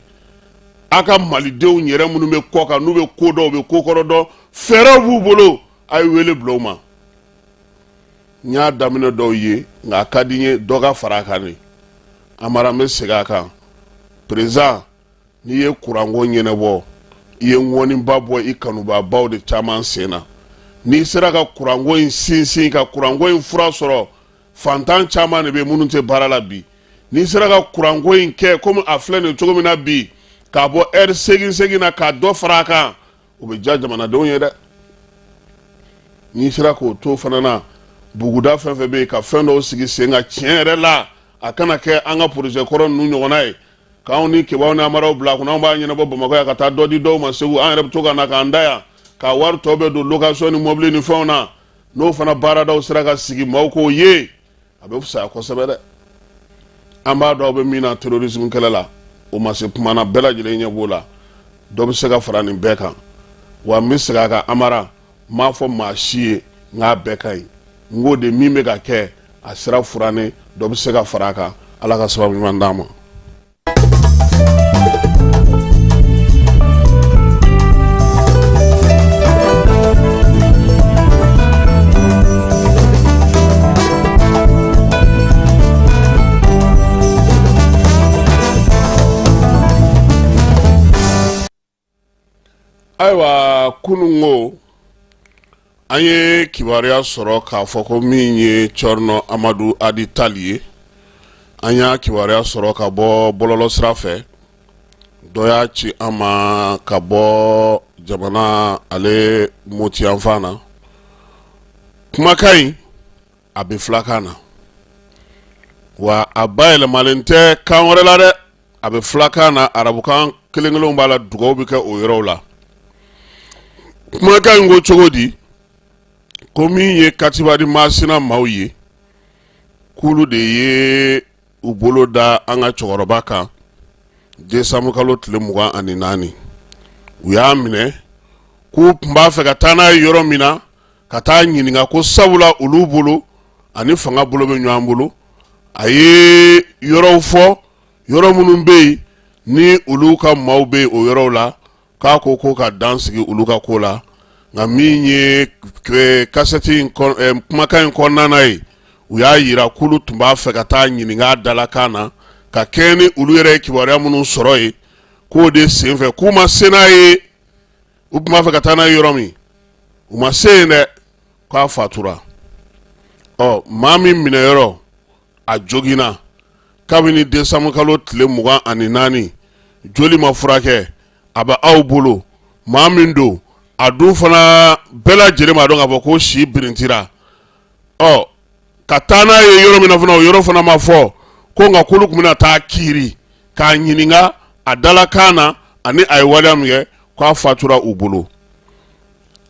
a ka malidenw yɛrɛ minnu bɛ kɔ kan n'u bɛ ko dɔn u bɛ ko kɔrɔ dɔn fɛɛrɛw b'u bolo a ye wele bila u ma n y'a daminɛ dɔw ye nka a ka di n ye dɔ ka fara a kan de Amara n bɛ segin a kan président n'i ye kuranko ɲɛnabɔ i ye ŋɔniba bɔ i kanubabaw de caman sen na n'i sera ka kuranko in sinsin ka kuranko in fura sɔrɔ fantan caman de bɛ minnu tɛ baara la bi n'i sera ka kuranko in kɛ komi a filɛ nin cogo min na bi k'a bɔ heure segin na k'a dɔ fara a kan o bɛ diya jamanadenw ye dɛ n'i sera k'o to fana na buguda fɛn fɛn bɛ yen ka fɛn dɔw sigi sen kan tiɲɛ yɛrɛ la a kana kɛ an ka projet kɔrɔ ninnu ɲɔgɔnna ye k'anw ni kebaw ni Amaraw bila a kɔnɔ anw b'a ɲɛnabɔ Bamakɔ yan ka taa dɔ di dɔw ma Segu an yɛrɛ bɛ to ka na k'an da yan ka wari tɔ bɛ don location ni mobili ni fɛnw na n'o fana baaradaw sera ka sigi maaw k'o ye a bɛ fisaya kosɛbɛ dɛ an b'a dɔn aw bɛ min na terrorisme kɛlɛ la o ma se kuma na bɛɛ lajɛlen ɲɛ b'o la dɔ bɛ se ka fara nin bɛɛ kan wa n bɛ segin a kan Amara n m'a fɔ maa si ye n k'a bɛɛ ka ɲi n ko de min bɛ ka kɛ a sira furannen dɔ bɛ se ka fara a kan Ala ka sababu ɲuman d'an ma. Ayiwa kunun ko an ye kibaruya sɔrɔ k'a fɔ ko min ye Cɔrɔnɔ Amadu Adi Tali ye an y'a kibaruya sɔrɔ ka bɔ bɔlɔlɔ sira fɛ dɔ y'a ci an ma ka bɔ jamana ale Moti yanfan na kumakan in a bɛ filakan na wa a bayɛlɛmalen tɛ kan wɛrɛ la dɛ a bɛ filakan na arabukan kelen kelenw b'a la dugawu bɛ kɛ o yɔrɔw la kumakan ngo cogo di ko min ye Katibadi Masina maaw ye kulu de ye u bolo da an ka cɛkɔrɔba kan desanburu kalo tile 24 u y'a minɛ k'u tun b'a fɛ ka taa n'a ye yɔrɔ min na ka taa ɲininka ko sabula olu bolo ani fanga bolo bɛ ɲɔgɔn bolo a ye yɔrɔw fɔ yɔrɔ minnu bɛ yen ni olu ka maaw bɛ o yɔrɔw la k'a ko ka dan sigi olu ka ko la nka min ye kasɛti kumakan in kɔnɔna ye u y'a yira k'olu tun b'a fɛ ka taa ɲininka dalakan na ka kɛ ni olu yɛrɛ ye kibaruya minnu sɔrɔ ye k'o de senfɛ k'u ma se n'a ye u tun b'a fɛ ka taa n'a ye yɔrɔ min u ma se yen dɛ k'a fatura maa min minɛ yɔrɔ a joginna kabini desanburu kalo tile 24 joli ma furakɛ a bɛ aw bolo maa min don a dun fana bɛɛ lajɛlen ma dɔn k'a fɔ ko si birintira ka taa n'a ye yɔrɔ min na fana o yɔrɔ fana ma fɔ ko nka k'olu tun bɛna taa kiiri k'a ɲininka a dalakan na ani a ye waleya min kɛ k'a fatura u bolo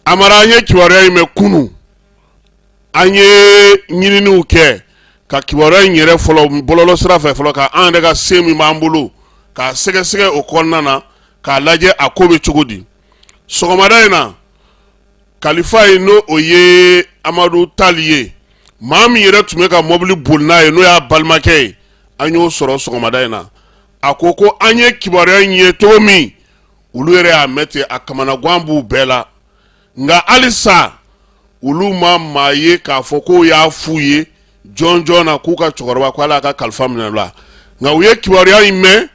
amara an ye kibaruya in mɛn kunu an ye ɲininiw kɛ ka kibaruya in yɛrɛ fɔlɔ bɔlɔlɔ sira fɛ fɔlɔ ka an yɛrɛ ka se min b'an bolo k'a sɛgɛsɛgɛ o kɔnɔna na k'a lajɛ a ko bɛ cogo di sɔgɔmada in na kalifa in n'o o ye Amadu Tali ye maa min yɛrɛ tun bɛ ka mobili boli n'a ye n'o y'a balimakɛ ye an y'o sɔrɔ sɔgɔmada in na a ko an ye kibaruya in ye cogo min olu yɛrɛ y'a mɛn ten a kamanagan b'u bɛɛ la nka halisa olu ma maa ye k'a fɔ k'o y'a f'u ye jɔn na k'u ka cɛkɔrɔba ko ala ka kalifa minɛ la nka u ye kibaruya in mɛn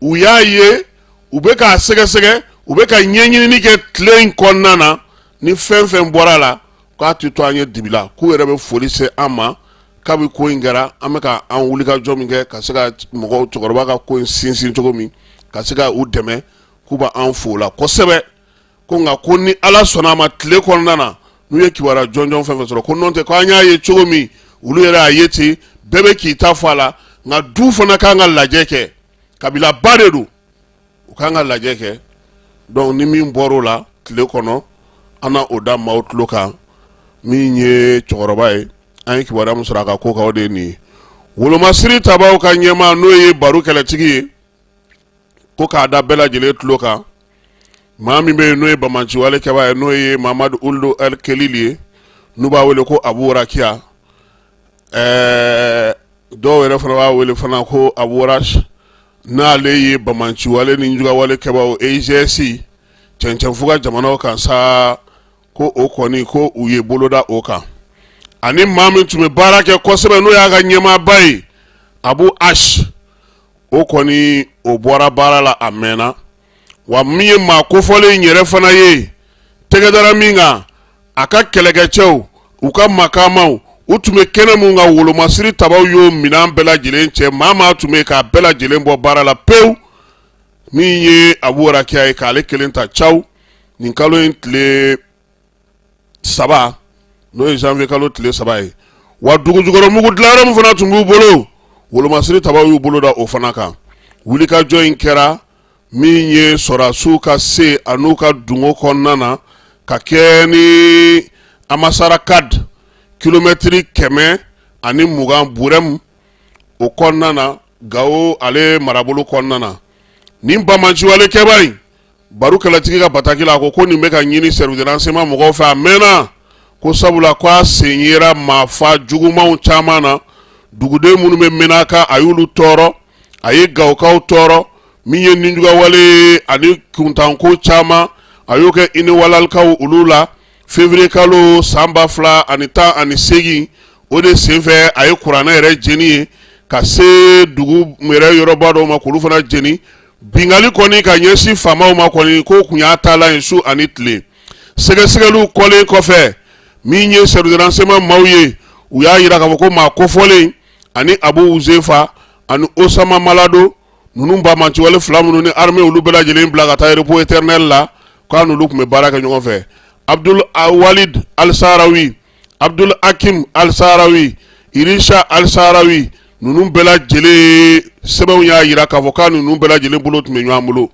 u y'a ye u bɛ k'a sɛgɛsɛgɛ u bɛ ka ɲɛɲinini kɛ tile in kɔnɔna na ni fɛn fɛn bɔra la k'a tɛ to an ye dibi la k'u yɛrɛ bɛ foli se an ma kabi ko in kɛra an bɛ ka an wuli ka jɔ min kɛ ka se ka mɔgɔw cɛkɔrɔba ka ko in sinsin cogo min ka se ka u dɛmɛ k'u b'an fo la kosɛbɛ ko nka ko ni ala sɔnna a ma tile kɔnɔna na n'u ye kibaruya jɔnjɔn fɛn fɛn sɔrɔ ko n'o tɛ ko an y'a ye cogo min olu yɛrɛ y'a ye ten bɛɛ bɛ k'i ta fɔ a la nka du fana kan ka lajɛ kɛ kabila ba de don u kan ka lajɛ kɛ donc ni min bɔr'o la tile kɔnɔ an na o da maaw tulo kan min ye cɛkɔrɔba ye an ye kibaruya min sɔrɔ a ka ko kan o de ye nin ye wolomasiri tabaw ka ɲɛmaa n'o ye baro kɛlɛtigi ye ko k'a da bɛɛ lajɛlen tulo kan maa min bɛ yen n'o ye bamanciwale kɛbaa ye n'o ye Mamadu Uldo El Kelili ye n'u b'a wele ko Abu Warakiya dɔw yɛrɛ fana b'a wele fana ko Abu Warash n'ale ye bamanciwale ni njugawale kɛbaaw EGS cɛncɛnfuga jamanaw kan sa ko o kɔni ko u ye boloda o kan ani maa min tun bɛ baara kɛ kosɛbɛ n'o y'a ka ɲɛmaaba ye Abu Ash o kɔni o bɔra baara la a mɛnna wa min ye maa kofɔlen in yɛrɛ fana ye tɛgɛdara min kan a ka kɛlɛkɛcɛw u ka makamaw u tun bɛ kɛnɛ mun kan wolomasiri tabaw y'o minɛn bɛɛ lajɛlen cɛ maa tun bɛ k'a bɛɛ lajɛlen bɔ baara la pewu min ye Abu Warakiya ye k'ale kelen ta caw nin kalo in tile 3 n'o ye janvier kalo tile 3 ye wa dugujukɔrɔmugu dilanyɔrɔ min fana tun b'u bolo wolomasiri tabaw y'u bolo da o fana kan wulikajɔ in kɛra min ye sɔrɔdasiw ka se a n'u ka dungo kɔnɔna na ka kɛ ni Amasarakad kilomɛtiri 120 Burɛmu o kɔnɔna na Gawo ale marabolo kɔnɔna na nin bamanciwale kɛba in baro kɛlɛtigi ka bataki la ko nin bɛ ka ɲini service de renseignement mɔgɔw fɛ a mɛnna ko sabula ko a sen yera maafa jugumanw caman na duguden minnu bɛ Menaka a y'olu tɔɔrɔ a ye Gawukaw tɔɔrɔ min ye ninjugawale ani kuntanko caman a y'o kɛ iniwalalikaw olu la février kalo san 2018 o de senfɛ a ye kuranɛ yɛrɛ jeni ye ka se dugu yɛrɛ yɔrɔba dɔw ma k'olu fana jeni bingali kɔni ka ɲɛsin faamaw ma kɔni ko kun y'a taala ye su ani tile sɛgɛsɛgɛliw kɔlen kɔfɛ min ye service de renseignement maaw ye u y'a yira k'a fɔ ko maa kofɔlen ani Abu Uzefa ani Osama Malado ninnu bamanciwale 2 minnu ni armée olu bɛɛ lajɛlen bila ka taa repos éternel la k'a n'olu tun bɛ baara kɛ ɲɔgɔn fɛ Abdul Walid Al-Sahraoui Abdul Hakim Al-Sahraoui Irisha Al-Sahraoui ninnu bɛɛ lajɛlen sɛbɛnw y'a yira k'a fɔ k'a ninnu bɛɛ lajɛlen bolo tun bɛ ɲɔgɔn bolo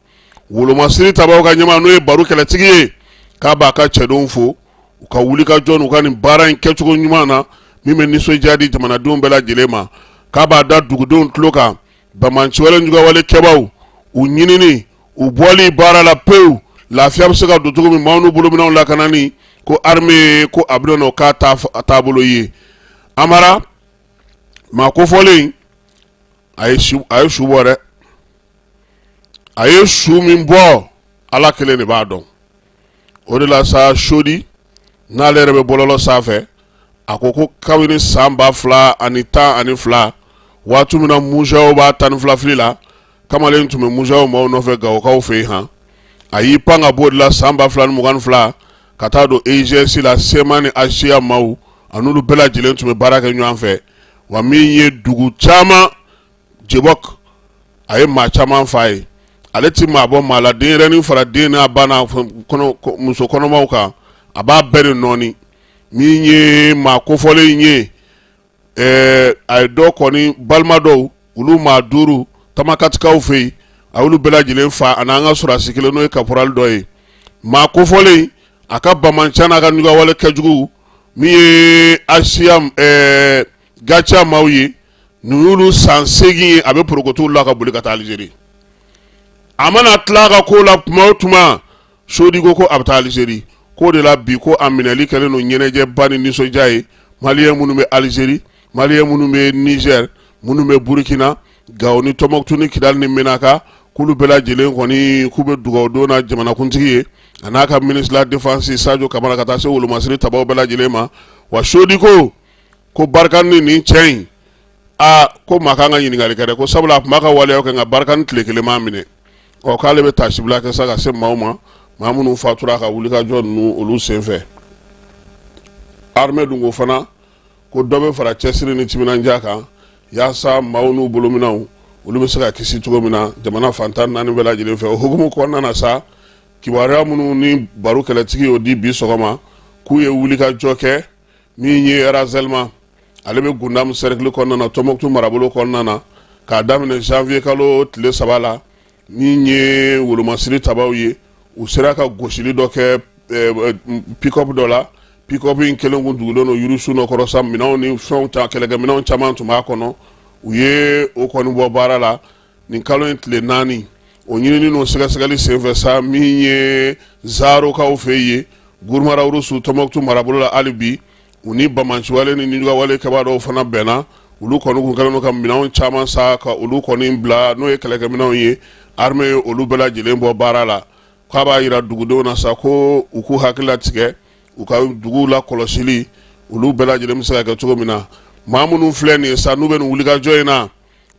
wolomasiri tabaw ka ɲɛmaa n'o ye baro kɛlɛtigi ye k'a b'a ka cɛdenw fo u ka wuli ka jɔ u ka nin baara in kɛcogo ɲuman na min bɛ nisɔndiya di jamanadenw bɛɛ lajɛlen ma k'a b'a da dugudenw tulo kan bamaci wale jugawale kɛbaw u ɲinini u bɔli baara la pewu lafiya bɛ se ka don cogo min maaw n'u bolominɛw lakanani ko armée ko a bɛna n'o k'a taabolo ye Amara maa kofɔlen a ye su bɔ dɛ a ye su min bɔ Ala kelen de b'a dɔn o de la sa Sodi n'ale yɛrɛ bɛ bɔlɔlɔ sanfɛ a ko kabini san 2012 waati min na musaw b'a 12 fili la kamalen tun bɛ musaw maaw nɔfɛ Gawokaw fɛ yen han a y'i pan ka bɔ o de la san 2022 ka taa don EGS la SEMA ni Asia maaw a n'olu bɛɛ lajɛlen tun bɛ baara kɛ ɲɔgɔn fɛ wa min ye dugu caman Jebok a ye maa caman fa ye ale ti maa bɔ maa la denyɛrɛnin fara den n'a ba n'a muso kɔnɔmaw kan a b'a bɛɛ de nɔɔni min ye maa kofɔlen ye a ye dɔ kɔni balima dɔw olu maa 5 tamakatikaw fɛ yen a y'olu bɛɛ lajɛlen fa ani an ka sɔrɔdasi kelen n'o ye kaporali dɔ ye maa kofɔlen a ka bamacan n'a ka ɲugawale kɛjugu min ye Asia Gacha maaw ye ninnu san 8 ye a bɛ porokotow la ka boli ka taa Alizeri a mana tila ka ko la tuma o tuma Sodi ko a bɛ taa Alizeri ko de la bi ko a minɛli kɛlen don ɲɛnajɛba ni nisɔndiya ye maliyɛn minnu bɛ Alizeri maliyɛn minnu bɛ Niger minnu bɛ Burkina Gao ni Tɔnbɔkutu ni Kidali ni Menaka k'olu bɛɛ lajɛlen kɔni k'u bɛ dugawu don na jamanakuntigi ye a n'a ka ministre de la défense Sadio Kamara ka taa se wolomasiri tabaw bɛɛ lajɛlen ma wa Sodi ko barikani nin cɛ in ko maa kan ka ɲininkali kɛ dɛ ko sabula a tun b'a ka waleyaw kɛ nka barikani tile kelen m'a minɛ k'ale bɛ tasibila kɛ sa ka se maaw ma maa minnu fatura ka wuli ka jɔ ninnu olu senfɛ armée dun ko fana ko dɔ bɛ fara cɛsiri ni timinandiya kan yaasa maaw n'u bolominɛw olu bɛ se ka kisi cogo min na jamana fantan 4 bɛɛ lajɛlen fɛ o hukumu kɔnɔna na sa kibaruya minnu ni baro kɛlɛtigi y'o di bi sɔgɔma k'u ye wuli ka jɔ kɛ min ye Razelma ale bɛ Gundam cercle kɔnɔna na Tɔnbɔkutu marabolo kɔnɔna na k'a daminɛ janvier kalo tile 3 la min ye wolomasiri tabaw ye u sera ka gosili dɔ kɛ pick-up dɔ la pick-up in kelen kun dugulen don Yurusu nɔ kɔrɔ sa minɛnw ni fɛnw kɛlɛkɛminɛnw caman tun b'a kɔnɔ u ye o kɔni bɔ baara la nin kalo in tile 4 o ɲinini n'o sɛgɛsɛgɛli senfɛ sa min ye Zarokaw fɛ ye Gurumara Urusu Tɔnbɔkutu marabolo la hali bi u ni bamanciwale ni ɲugawale kɛbaa dɔw fana bɛnna olu kɔni kun kɛlen don ka minɛnw caman sa ka olu kɔni bila n'o ye kɛlɛkɛminɛnw ye armée ye olu bɛɛ lajɛlen bɔ baara la k'a b'a yira dugudenw na sa ko u k'u hakili latigɛ u ka duguw la kɔlɔsili olu bɛɛ lajɛlen bɛ se ka kɛ cogo min na maa minnu filɛ nin ye sa n'u bɛ nin wulikajɔ in na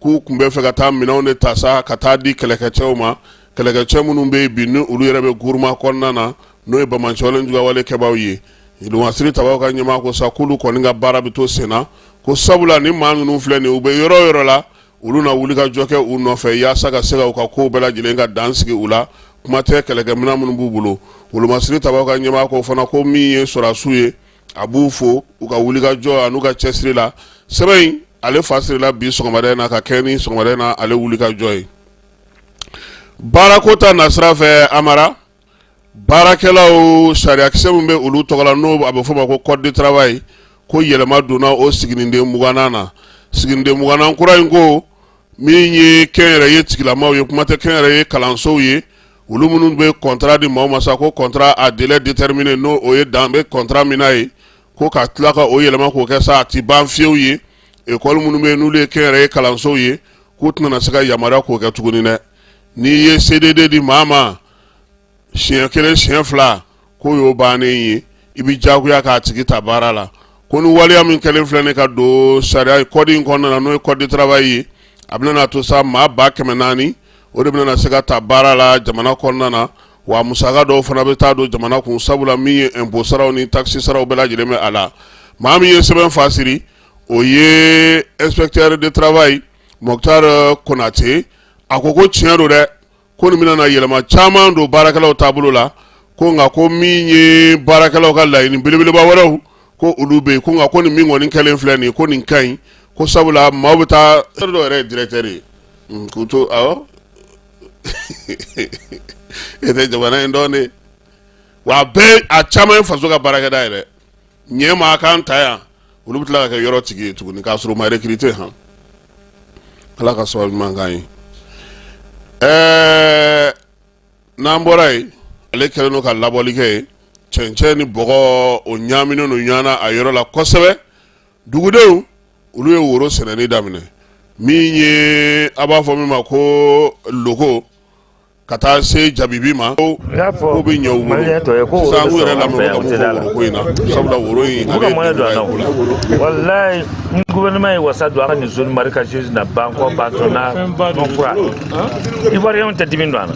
k'u kun bɛ fɛ ka taa minɛnw de ta sa ka taa di kɛlɛkɛcɛw ma kɛlɛkɛcɛ minnu bɛ yen bi ni olu yɛrɛ bɛ guruma kɔnɔna na n'o ye bamanciwale jugawale kɛbaaw ye wolomasiri tabaw ka ɲɛmaa ko sa k'olu kɔni ka baara bɛ to sen na ko sabula ni maa ninnu filɛ nin ye u bɛ yɔrɔ o yɔrɔ la olu na wuli ka jɔ kɛ u nɔfɛ yaasa ka se ka u ka kow bɛɛ lajɛlen ka dan sigi u la kuma tɛ kɛlɛkɛminɛn minnu b'u bolo wolomasiri tabaw ka ɲɛmaa ko fana ko min ye sɔrɔdasiw ye a b'u fo u ka wuli ka jɔ a n'u ka cɛsiri la sɛbɛn in ale fasirila bi sɔgɔmada in na ka kɛ ni sɔgɔmada in na ale wuli ka jɔ ye baarako ta nasira fɛ Amara baarakɛlaw sariyakisɛ min bɛ olu tɔgɔ la n'o a bɛ fɔ o ma ko code de travail ko yɛlɛma donna o siginiden 20nan na siginiden 20nan kura in ko min ye kɛnyɛrɛye tigilamaw ye kuma tɛ kɛnyɛrɛye kalansow ye olu minnu bɛ contrat di maaw ma sa ko contrat à délai déterminé n'o o ye dan bɛ contrat min na ye ko ka tila ka o yɛlɛma k'o kɛ sa a ti ban fiyewu ye école minnu bɛ yen n'olu ye kɛnyɛrɛye kalansow ye k'u tɛna se ka yamaruya k'o kɛ tuguni dɛ n'i ye CDD di maa ma siɲɛ 1 siɲɛ 2 k'o y'o bannen ye i bɛ jagoya k'a tigi ta baara la ko ni waleya min kɛlen filɛ ne ka don sariya code in kɔnɔna na n'o ye code de travail ye a bɛna to sa maa 400,000 o de bɛna se ka ta baara la jamana kɔnɔna na wa musaka dɔw fana bɛ taa don jamana kun sabula min ye impôt saraw ni taxe saraw bɛɛ lajɛlen bɛ a la maa min ye sɛbɛn fasiri o ye inspecteur de travail Mokhtar Konate a ko tiɲɛ don dɛ ko nin bɛna yɛlɛma caman don baarakɛlaw taabolo la ko nka ko min ye baarakɛlaw ka laɲini belebeleba wɛrɛw ko olu bɛ yen ko nka ko nin min kɔni kɛlen filɛ nin ye ko nin ka ɲi ko sabula maaw bɛ taa dɔw yɛrɛ ye directeur ye k'u to awɔ e tɛ jamana in dɔn de wa bɛɛ a caman ye faso ka baarakɛda ye dɛ ɲɛ maa kan ta yan olu bɛ tila ka kɛ yɔrɔ tigi ye tuguni k'a sɔrɔ u ma recruter han ala ka sababu ɲuman k'an ye n'an bɔra yen ale kɛlen don ka labɔli kɛ ye cɛncɛn ni bɔgɔ o ɲaaminen don ɲɔgɔn na a yɔrɔ la kosɛbɛ dugudenw olu ye woro sɛnɛni daminɛ min ye a b'a fɔ min ma ko loko ka taa se jabibi ma ko bɛ ɲɛ u bolo sisan an yɛrɛ lamɛn ka mun fɔ woro ko in na sabula woro in ale ye wallahi ni gouvernement ye wasa don an ka nin zone marécageuse na Banko Bantona Nonkura Ivoirien tɛ dimi don an na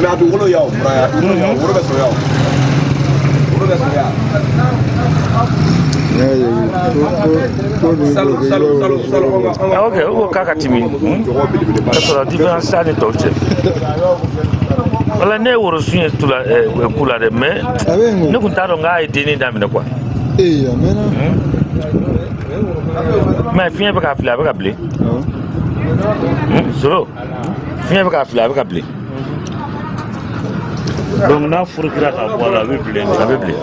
mais a bɛ wolo yaw woro bɛ sɔrɔ yaw woro bɛ sɔrɔ yaw ok o k'a ka timi ka sɔrɔ différence t'a ni tɔw cɛ wala ne ye woro sun ye ku la dɛ mais ne kun t'a dɔn k'a ye denni daminɛ quoi mais fiɲɛ bɛ ka fili a bɛ ka bilen solo fiɲɛ bɛ ka fili a bɛ ka bilen donc n'a furukira ka bɔ a la a bɛ bilen a bɛ bilen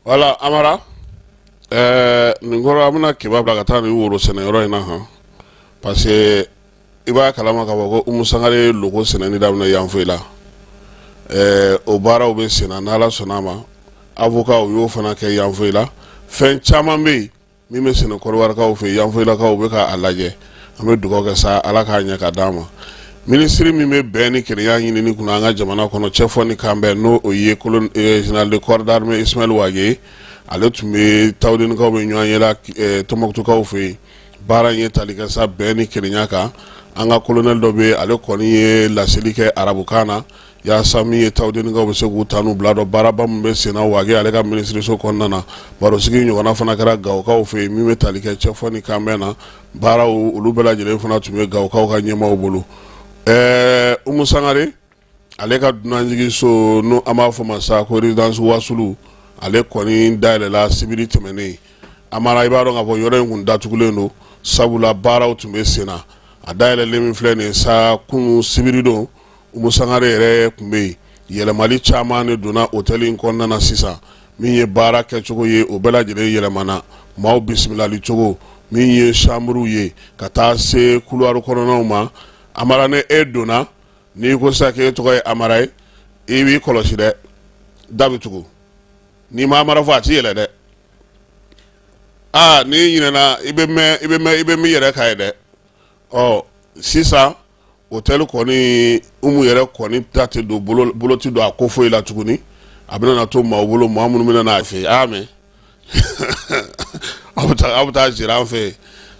wala Amara nin kɔrɔ an bɛna kiba bila ka taa nin woro sɛnɛyɔrɔ in na han parce que i b'a kalama ka fɔ ko Umu Sangare ye loko sɛnɛni daminɛ yan fɛ la o baaraw bɛ senna n'Ala sɔnna ma avocat u y'o fana kɛ yan fɛ la fɛn caman bɛ yen min bɛ sɛnɛ Kɔrɔwarikaw fɛ yan fɛ lakaw bɛ k'a lajɛ an bɛ dugawu kɛ sa Ala k'a ɲɛ ka d'an ma ministre min bɛ bɛn ni kelenya ɲinini kunna an ka jamana kɔnɔ cɛ fɔ ni kan bɛn n'o o ye général de corps d'armée Ismaël Wage ale tun bɛ tawudenikaw bɛ ɲɔgɔn yela Tɔnbɔkutukaw fɛ yen baara in ye tali kɛ sa bɛn ni kelenya kan an ka colonel dɔ bɛ ale kɔni ye laseli kɛ arabukan na yaasa min ye tawudenikaw bɛ se k'u ta n'u bila dɔ baaraba min bɛ senna Wage ale ka ministreso kɔnɔna na barosigi ɲɔgɔnna fana kɛra Gawukaw fɛ yen min bɛ tali kɛ cɛ fɔ ni kan bɛn na baaraw olu bɛɛ lajɛlen fana tun bɛ Gawukaw ka ɲɛmaaw bolo Umu Sangare ale ka dunanjigiso no an b'a fɔ ma sa ko résidence Wasulu ale kɔni dayɛlɛla sibiri tɛmɛnen Amara i b'a dɔn k'a fɔ yɔrɔ in kun datugulen don sabula baaraw tun bɛ senna a dayɛlɛlen min filɛ nin ye sa kunu sibiri don Umu Sangare yɛrɛ kun bɛ yen yɛlɛmali caman de donna hôtel in kɔnɔna na sisan min ye baara kɛcogo ye o bɛɛ lajɛlen yɛlɛmana maaw bisimilali cogo min ye chambre ye ka taa se couloir kɔnɔnaw ma Amara ne e donna n'i ko sisan k'e tɔgɔ ye Amara ye i b'i kɔlɔsi dɛ da bɛ tugu n'i ma Amara fɔ a t'i yɛlɛ dɛ n'i ɲinɛna i bɛ min yɛrɛ ka ye dɛ sisan hôtel kɔni Umu yɛrɛ kɔni ta tɛ don bolo ti don a ko foyi la tuguni a bɛna na to maaw bolo maa minnu bɛna n'a fɛ mɛn aw bɛ taa zira an fɛ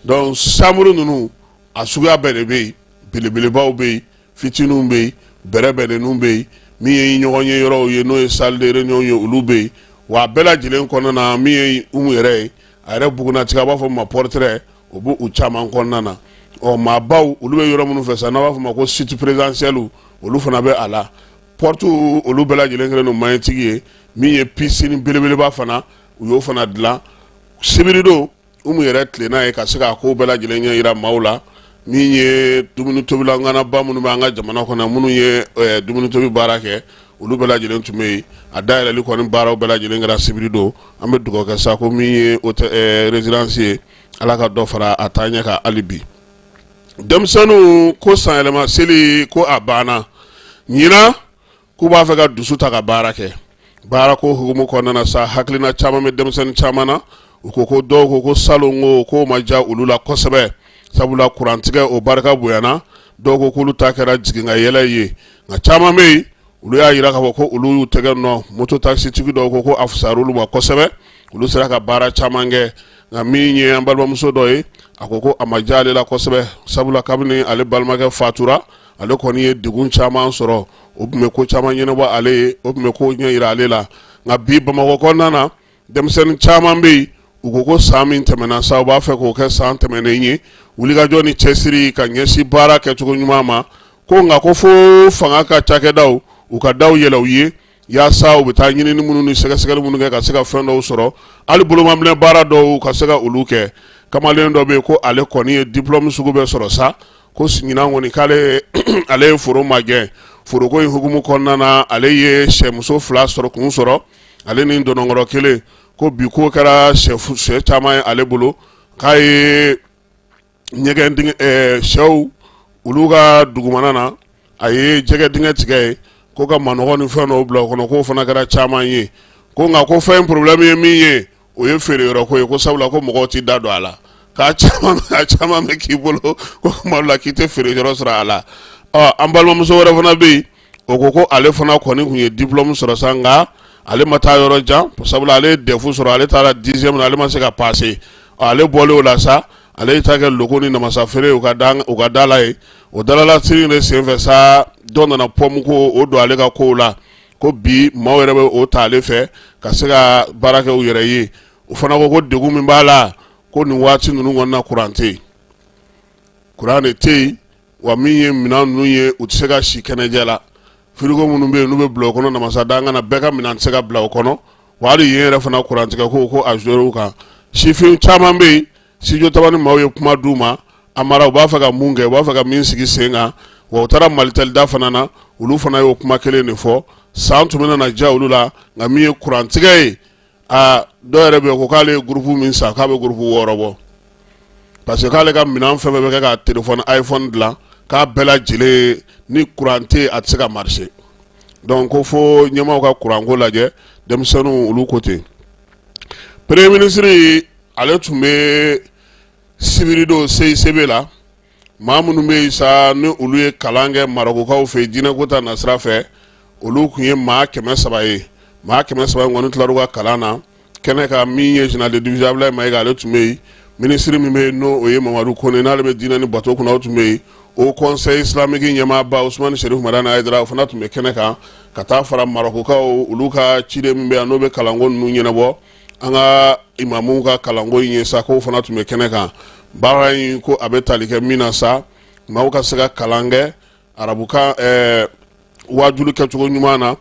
donc chambre ninnu a suguya bɛɛ de bɛ yen belebelebaw bɛ yen fitininw bɛ yen bɛrɛbɛrɛninw bɛ yen min ye ɲɔgɔn ye yɔrɔw ye n'o ye salle de réunion ye olu bɛ yen wa a bɛɛ lajɛlen kɔnɔna na min ye Umu yɛrɛ ye a yɛrɛ bugunatigɛ a b'a fɔ ma portrait o b'u caman kɔnɔna na maabaw olu bɛ yɔrɔ minnu fɛ sa n'a b'a fɔ ma ko site présidentiel olu fana bɛ a la porte olu bɛɛ lajɛlen kɛlen don maɲɛtigi ye min ye piscine belebeleba fana u y'o fana dilan sibiri don Umu yɛrɛ tilenna ye ka se k'a ko bɛɛ lajɛlen ɲɛ yira maaw la min ye dumuni tobilanganaba minnu bɛ an ka jamana kɔnɔ minnu ye dumuni tobi baara kɛ olu bɛɛ lajɛlen tun bɛ yen a dayɛlɛli kɔni baaraw bɛɛ lajɛlen kɛra sibiri don an bɛ dugawu kɛ sa ko min ye résidence ye Ala ka dɔ fara a taa ɲɛ kan hali bi denmisɛnninw ko sanyɛlɛma seli ko a banna ɲinan k'u b'a fɛ ka dusu ta ka baara kɛ baara ko hukumu kɔnɔna na sa hakilina caman bɛ denmisɛnnin caman na u ko ko dɔw ko ko salon ko k'o ma diya olu la kosɛbɛ sabula kurantigɛ o barika bonyana dɔw ko k'olu ta kɛra jigin ka yɛlɛ ye nka caman bɛ yen olu y'a yira k'a fɔ ko olu y'u tɛgɛ nɔ moto taxitigi dɔw ko a fisayara olu ma kosɛbɛ olu sera ka baara caman kɛ nka min ye an balimamuso dɔ ye a ko a ma diya ale la kosɛbɛ sabula kabini ale balimakɛ fatura ale kɔni ye degun caman sɔrɔ o tun bɛ ko caman ɲɛnabɔ ale ye o tun bɛ ko ɲɛ yira ale la nka bi Bamakɔ kɔnɔna na denmisɛnnin caman bɛ yen u ko san min tɛmɛna sa u b'a fɛ k'o kɛ san tɛmɛnen ye wulikajɔ ni cɛsiri ka ɲɛsin baara kɛcogo ɲuman ma ko nka ko fo fanga ka cakɛdaw u ka daw yɛlɛ u ye yaasa u bɛ taa ɲinini minnu ni sɛgɛsɛgɛli minnu kɛ ka se ka fɛn dɔw sɔrɔ hali bolomaminɛ baara dɔw ka se ka olu kɛ kamalen dɔ bɛ yen ko ale kɔni ye diplôme sugu bɛɛ sɔrɔ sa ko ɲinan kɔni k'ale ale ye foro magɛn foroko in hukumu kɔnɔna na ale ye sɛmuso 2 sɔrɔ kun sɔrɔ ale ni dɔnɔnkɔrɔ kelen ko bi ko kɛra sɛ caman ye ale bolo k'a ye ɲɛgɛn dingɛ sɛw olu ka dugumana na a ye jɛgɛ dingɛ tigɛ ye ko ka manɔgɔ ni fɛn dɔw bila o kɔnɔ k'o fana kɛra caman ye ko nka ko fɛn problème ye min ye o ye feere yɔrɔ ko ye ko sabula ko mɔgɔw ti da don a la k'a caman bɛ k'i bolo ko kuma la k'i tɛ feere yɔrɔ sɔrɔ a la an balimamuso wɛrɛ fana bɛ yen o ko ko ale fana kɔni kun ye diplôme sɔrɔ sa nka ale ma taa yɔrɔ jan sabula ale ye defu sɔrɔ ale taara 10e na ale ma se ka passer ale bɔlen o la sa ale y'i ta kɛ loko ni namasa feere u ka da la ye o dalala siri de senfɛ sa dɔ nana pɔmu ko o don ale ka kow la ko bi maaw yɛrɛ bɛ o ta ale fɛ ka se ka baara kɛ u yɛrɛ ye o fana ko degun min b'a la ko nin waati ninnu kɔnɔna kuran tɛ yen kuran de tɛ yen wa min ye minɛn ninnu ye u tɛ se ka si kɛnɛjɛ la frigo minnu bɛ yen n'u bɛ bila o kɔnɔ namasa dangana bɛɛ ka minɛn tɛ se ka bila o kɔnɔ wa hali yen yɛrɛ fana kurantigɛ ko a joué u kan sifin caman bɛ yen studio tabani maaw ye kuma d'u ma a mara u b'a fɛ ka mun kɛ u b'a fɛ ka min sigi sen kan wa u taara Malitel fana na olu fana y'o kuma kelen de fɔ san tun bɛna na diya olu la nka min ye kurantigɛ ye dɔw yɛrɛ bɛ yen ko k'ale ye groupe min san k'a bɛ groupe 6 bɔ parce que k'ale ka minɛn fɛn fɛn bɛ kɛ ka téléphone iPhone dilan k'a bɛɛ lajɛlen ni kuran tɛ yen a tɛ se ka marcher donc ko fo ɲɛmaaw ka kuranko lajɛ denmisɛnninw olu ko ten premier ministre ale tun bɛ sibiri don CICB la maa minnu bɛ yen sa ni olu ye kalan kɛ Marokokaw fɛ diinɛko ta nasira fɛ olu tun ye maa 300 ye maa 300 in kɔni tilar'u ka kalan na kɛnɛ kan min ye général de division Abdoulaye Mayiga ale tun bɛ yen ministre min bɛ yen n'o ye Mamadu Kone n'ale bɛ diinɛ ni bato kunna o tun bɛ yen o conseil islamique ɲɛmaaba Usmani Sherif Madani Hayidara o fana tun bɛ kɛnɛ kan ka taa fara Marokokaw olu ka ciden min bɛ yan n'o bɛ kalanko ninnu ɲɛnabɔ an ka imamuw ka kalanko in ye sa k'o fana tun bɛ kɛnɛ kan baara in ko a bɛ tali kɛ min na sa maaw ka se ka kalan kɛ arabukan wajuli kɛcogo ɲuman na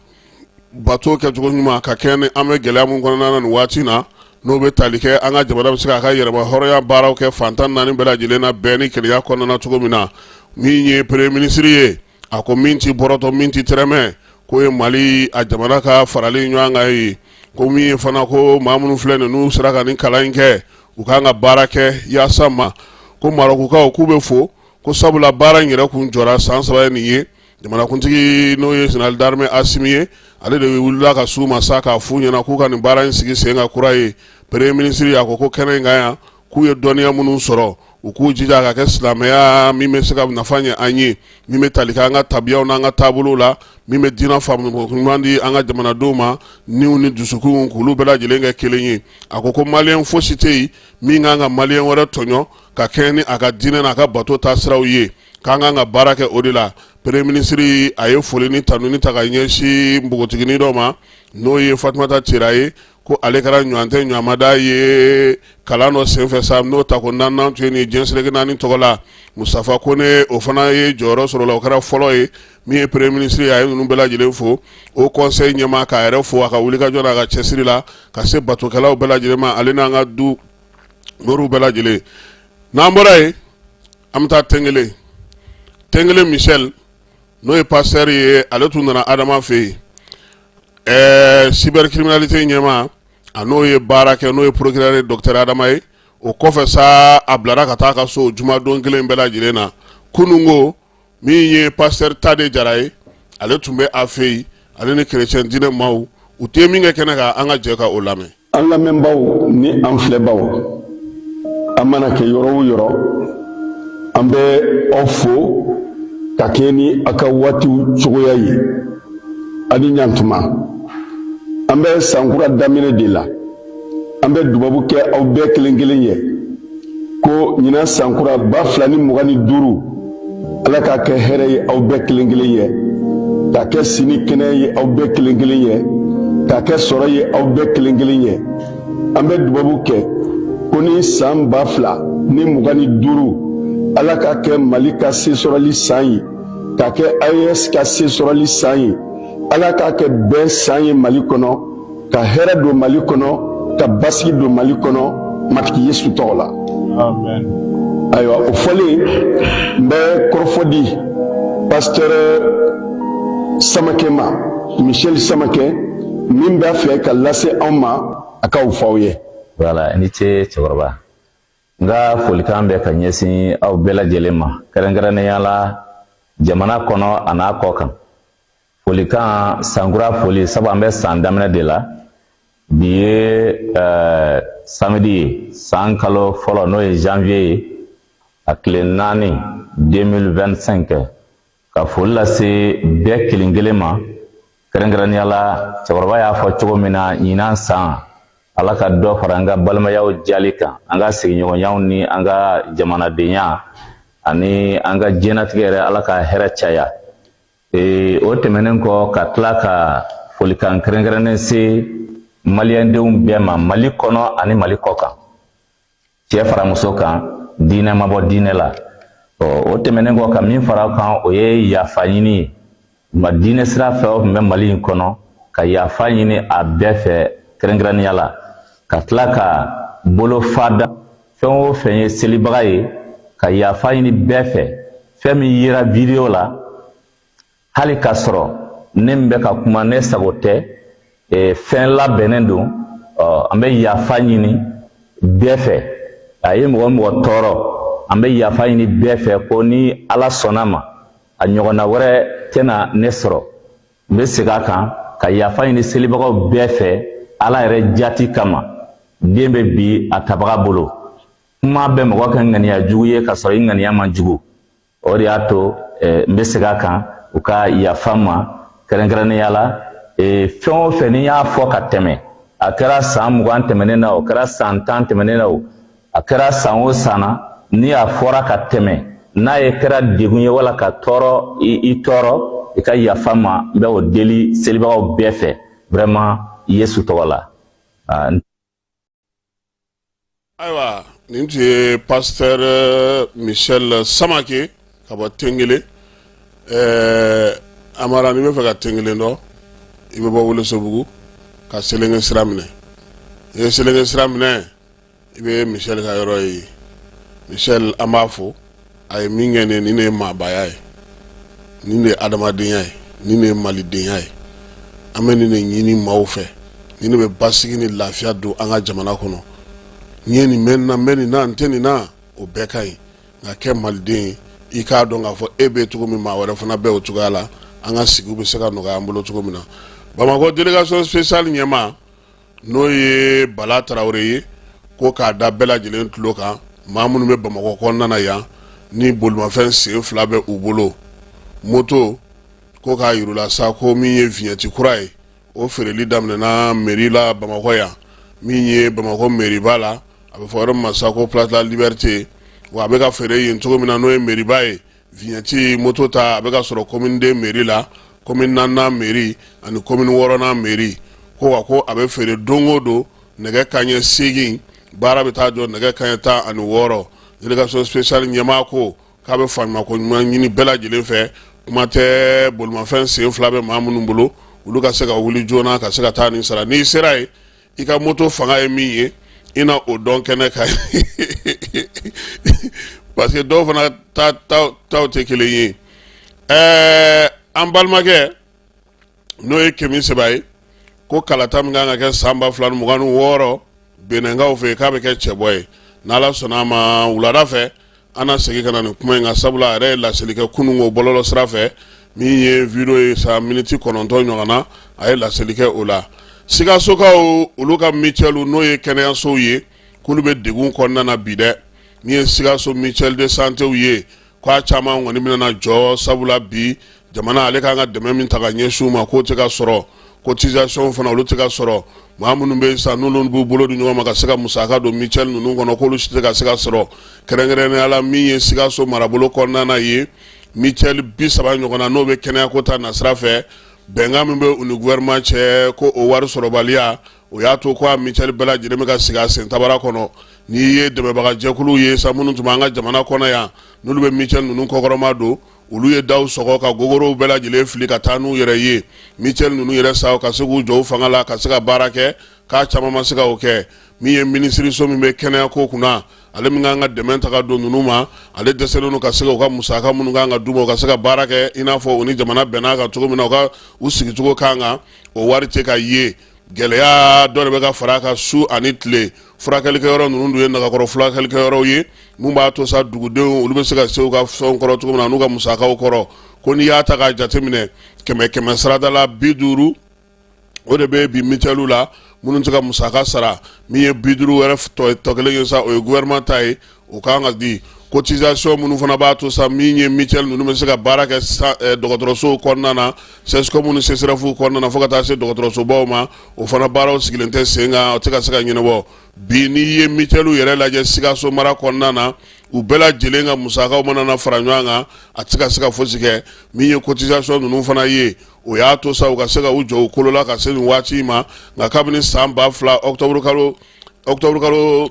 bato kɛcogo ɲuman ka kɛ ni an bɛ gɛlɛya min kɔnɔna na nin waati na n'o bɛ tali kɛ an ka jamana bɛ se k'a ka yɛrɛma hɔrɔnya baaraw kɛ fantan 4 bɛɛ lajɛlen na bɛɛ ni kelenya kɔnɔna cogo min na min ye premier ministre ye a ko min ti bɔrɔtɔ min ti tɛrɛmɛ k'o ye Mali a jamana ka farali ɲɔgɔn kan ye ko min ye fana ko maa minnu filɛ nin n'u sera ka nin kalan in kɛ u kan ka baara kɛ yaasa ma ko Marokokaw k'u bɛ fo ko sabula baara in yɛrɛ kun jɔra san 3 ye nin ye jamanakuntigi n'o ye général d'armée Asimi ye ale de wulila ka s'u ma sa k'a f'u ɲɛna k'u ka nin baara in sigi sen ka kura ye premier ministre a ko ko kɛnɛ in kan yan k'u ye dɔnniya minnu sɔrɔ u k'u jija ka kɛ silamɛya min bɛ se ka nafa ɲɛ an ye min bɛ tali kɛ an ka tabiyaw n'an ka taabolow la min bɛ diinɛ faamu ɲuman di an ka jamanadenw ma niw ni dusukun k'olu bɛɛ lajɛlen kɛ kelen ye a ko maliyɛn fosi tɛ yen min kan ka maliyɛn wɛrɛ tɔɲɔ ka kɛɲɛ ni a ka diinɛ n'a ka bato taasiraw ye k'an kan ka baara kɛ o de la premier ministre a ye foli ni tanuni ta ka ɲɛsin npogotigini dɔ ma n'o ye Fatumata Tera ye ko ale kɛra ɲɔgɔntɛ ɲɔgɔnmada ye kalan dɔ senfɛ sa n'o ta ko 4nan tun ye nin diɲɛseleke 4 tɔgɔ la Mustafa Kone o fana ye jɔyɔrɔ sɔrɔ la o kɛra fɔlɔ ye min ye premier ministre ye a ye ninnu bɛɛ lajɛlen fo o conseil ɲɛmaa k'a yɛrɛ fo a ka wulikajɔ n'a ka cɛsiri la ka se batokɛlaw bɛɛ lajɛlen ma ale n'an ka du moriw bɛɛ lajɛlen n'an bɔra yen an bɛ taa Tengele Michel n'o ye pasteur ye ale tun nana Adama fɛ yen cybercriminalité ɲɛmaa a n'o ye baara kɛ n'o ye procureur docteur Adama ye o kɔfɛ sa a bilara ka taa ka so jumadon kelen bɛɛ lajɛlen na kunungo min ye pasteur Tade Jara ye ale tun bɛ a fɛ yen ale ni chrétien diinɛ maaw u tɛ min kɛ kɛnɛ kan an ka jɛ ka o lamɛn. An lamɛnbaw ni an filɛbaw an mana kɛ yɔrɔ o yɔrɔ an bɛ aw fo ka kɛ ni a ka waatiw cogoya ye ani ɲantuma an bɛ sankura daminɛ de la an bɛ dubabu kɛ aw bɛɛ kelen kelen ye ko ɲinan sankura 2025 ala k'a kɛ hɛrɛ ye aw bɛɛ kelen kelen ye k'a kɛ sini kɛnɛ ye aw bɛɛ kelen kelen ye k'a kɛ sɔrɔ ye aw bɛɛ kelen kelen ye an bɛ dubabu kɛ ko ni san 2025 ala k'a kɛ Mali ka sesɔrɔli san ye k'a kɛ AES ka sesɔrɔli san ye ala k'a kɛ bɛn san ye Mali kɔnɔ ka hɛrɛ don Mali kɔnɔ ka basigi don Mali kɔnɔ matigi Yesu tɔgɔ la. Amen. Ayiwa o fɔlen n bɛ kɔrɔfɔ di pasteur Samakɛ ma, Michel Samakɛ, min b'a fɛ ka lase anw ma a ka o fɔ aw ye. Voilà, ni ce cɛkɔrɔba. N ka folikan bɛ ka ɲɛsin aw bɛɛ lajɛlen ma, kɛrɛnkɛrɛnnenya la jamana kɔnɔ a n'a kɔ kan. Folikan sankura foli sabu an bɛ san daminɛ de la. Bi ye samedi ye, san kalo fɔlɔ n'o ye janvier ye, a tile 4 2025. Ka foli lase bɛɛ kelen kelen ma, kɛrɛnkɛrɛnnenya la cɛkɔrɔba y'a fɔ cogo min na ɲinan san ala ka dɔ fara an ka balimayaw jali kan, an ka sigiɲɔgɔnyaw ni an ka jamanadenya ani an ka diɲɛnatigɛ yɛrɛ ala ka hɛrɛ caya. O tɛmɛnen kɔ ka tila ka folikan kɛrɛnkɛrɛnnen se maliyɛndenw bɛɛ ma, Mali kɔnɔ ani Mali kɔ kan, cɛ fara muso kan, diinɛ ma bɔ diinɛ la. O tɛmɛnen kɔ ka min fara kan o ye yafa ɲini ye. Ma diinɛ sira fɛ o tun bɛ Mali in kɔnɔ ka yafa ɲini a bɛɛ fɛ kɛrɛnkɛrɛnnenya la, ka tila ka bolo fada fɛn o fɛn ye selibaga ye ka yafa ɲini bɛɛ fɛ. Fɛn min yera video la hali k'a sɔrɔ ne min bɛ ka kuma ne sago tɛ, fɛn labɛnnen don, an bɛ yafa ɲini bɛɛ fɛ. A ye mɔgɔ mɔgɔ tɔɔrɔ, an bɛ yafa ɲini bɛɛ fɛ ko ni ala sɔnna ma a ɲɔgɔnna wɛrɛ tɛna ne sɔrɔ. N bɛ segin a kan ka yafa ɲini selibagaw bɛɛ fɛ ala yɛrɛ jati kama. Den bɛ bi a tabaga bolo, kuma bɛ mɔgɔ kɛ ŋaniya jugu ye ka sɔrɔ i ŋaniya man jugu. O de y'a to n bɛ segin a kan u ka yafa ma kɛrɛnkɛrɛnnenya la. Fɛn o fɛn ni y'a fɔ ka tɛmɛ, a kɛra san 20 tɛmɛnen na o, kɛra san 10 tɛmɛnen na o, a kɛra san o san na, ni a fɔra ka tɛmɛ n'a ye kɛra degun ye wala ka tɔɔrɔ i tɔɔrɔ, i ka yafa ma. N bɛ o deli selibagaw bɛɛ fɛ vraiment Yesu tɔgɔ la. Ayiwa, nin tun ye pasteur Michel Samakɛ ka bɔ Tengele. Amara, ni bɛ fɛ ka Tengele dɔn i bɛ bɔ Welesebugu ka Selenge sira minɛ. I ye Selenge sira minɛ i bɛ Michel ka yɔrɔ ye. Michel an b'a fɔ a ye min kɛ ne ni ne ye maabaya ye, ni ne ye adamadenya ye, ni ne ye malidenya ye. An bɛ nin de ɲini maaw fɛ, ni ne bɛ basigi ni lafiya don an ka jamana kɔnɔ. N ye nin mɛn na, n bɛ nin na, n tɛ nin na, o bɛɛ ka ɲi. Nka kɛ maliden ye i k'a dɔn k'a fɔ e bɛ cogo min maa wɛrɛ fana bɛ o cogoya la, an ka sigiw bɛ se ka nɔgɔya an bolo cogo min na. Bamakɔ délégation spéciale ɲɛma n'o ye Bala Tarawele ye ko k'a da bɛɛ lajɛlen tulo kan, maa minnu bɛ Bamakɔ kɔnɔna na yan ni bolimafɛn sen 2 bɛ u bolo, moto, ko k'a yir'u la sa ko min ye vignette kura ye o feereli daminɛna mairie la Bamakɔ yan, min ye Bamakɔ mairie ba la, a bɛ fɔ yɔrɔ min ma sa ko place la Liberté, wa a bɛ ka feere yen cogo min na n'o ye mairie ba ye. Vignette moto ta a bɛ ka sɔrɔ commune 2 mairie la, commune 4nan mairie ani commune 6nan mairie. Ko wa ko a bɛ feere don o don nɛgɛ kanɲɛ 8, baara bɛ taa jɔ nɛgɛ kanɲɛ 16. Délégation spéciale ɲɛmaa ko k'a bɛ faamuyako ɲuman ɲini bɛɛ lajɛlen fɛ, kuma tɛ bolimafɛn sen 2 bɛ maa minnu bolo olu ka se ka wuli joona ka se ka taa nin sara. N'i sera ye i ka moto fanga ye min ye i na o dɔn kɛnɛ kan parce que dɔw fana taw tɛ kelen ye. An balimakɛ n'o ye Kemi Seba ye ko kalata min kan ka kɛ san 2026 Benenkaw fɛ k'a bɛ kɛ cɛbɔ ye. N'Ala sɔnna a ma wulada fɛ an na segin ka na nin kuma in kan, sabula a yɛrɛ ye laseli kɛ kunun o bɔlɔlɔ sira fɛ min ye video ye sa miniti 9 ɲɔgɔn na, a ye laseli kɛ o la. Sikasokaw olu ka mutuelle n'o ye kɛnɛyasow ye k'olu bɛ degun kɔnɔna na bi dɛ. Ni ye Sikaso mutuelle de santé ye k'a caman kɔni bɛna jɔ, sabula bi jamana ale kan ka dɛmɛ min ta ka ɲɛsin u ma k'o tɛ ka sɔrɔ, cotisation fana olu tɛ ka sɔrɔ. Maa minnu bɛ yen sisan n'olu b'u bolo di ɲɔgɔn ma ka se ka musaka don mutuelle ninnu kɔnɔ k'olu si tɛ ka se ka sɔrɔ. Kɛrɛnkɛrɛnnenya la min ye Sikaso marabolo kɔnɔna na ye mutuelle 30 ɲɔgɔn na n'o bɛ kɛnɛyako ta nasira fɛ, bɛnkan min bɛ u ni gouvernement cɛ ko o wari sɔrɔbaliya o y'a to ko a mutuelle bɛɛ lajɛlen bɛ ka sigi a sen tabara kɔnɔ. N'i ye dɛmɛbaga jɛkuluw ye sa minnu tun b'an ka jamana kɔnɔ yan n'olu bɛ mutuelle ninnu kɔkɔrɔma don olu ye daw sɔgɔ ka gogorow bɛɛ lajɛlen fili ka taa n'u yɛrɛ ye Michel ninnu yɛrɛ sa ka se k'u jɔ u fanga la ka se ka baara kɛ k'a caman ma se ka o kɛ min ye minisiriso min bɛ kɛnɛya ko kunna ale min kan ka dɛmɛ ta ka don ninnu ma ale dɛsɛlen don ka se ka u ka musaka minnu kan ka d'u ma u ka se ka baara kɛ i n'a fɔ u ni jamana bɛnna kan cogo min na u ka u sigicogo kan kan o wari tɛ ka ye gɛlɛya dɔ de bɛ ka fara a kan su ani tile furakɛlikɛyɔrɔ ninnu dun ye nagakɔrɔ furakɛlikɛyɔrɔw ye mun b'a to sa dugudenw olu bɛ se ka se u ka fɛnw kɔrɔ cogo min na n'u ka musakaw kɔrɔ ko n'i y'a ta k'a jateminɛ 100 sarada la 50 o de bɛ bi Michel la minnu tɛ ka musaka sara min ye 50 wɛrɛ tɔ kelen ye sa o ye gouvernement ta ye o kan ka di cotisation minnu fana b'a to sa min ye Michel ninnu bɛ se ka baara kɛ dɔgɔtɔrɔsow kɔnɔna na CSCOM ni CSRF kɔnɔna na fo ka taa se dɔgɔtɔrɔsobaw ma o fana baaraw sigilen tɛ sen kan o tɛ ka se ka ɲɛnabɔ bi n'i ye Michel yɛrɛ lajɛ Sikaso mara kɔnɔna na u bɛɛ lajɛlen ka musakaw mana na fara ɲɔgɔn kan a tɛ ka se ka fosi kɛ min ye cotisation ninnu fana ye o y'a to sa u ka se ka u jɔ u kolo la ka se nin waati ma nka kabini san 2000 octobre kalo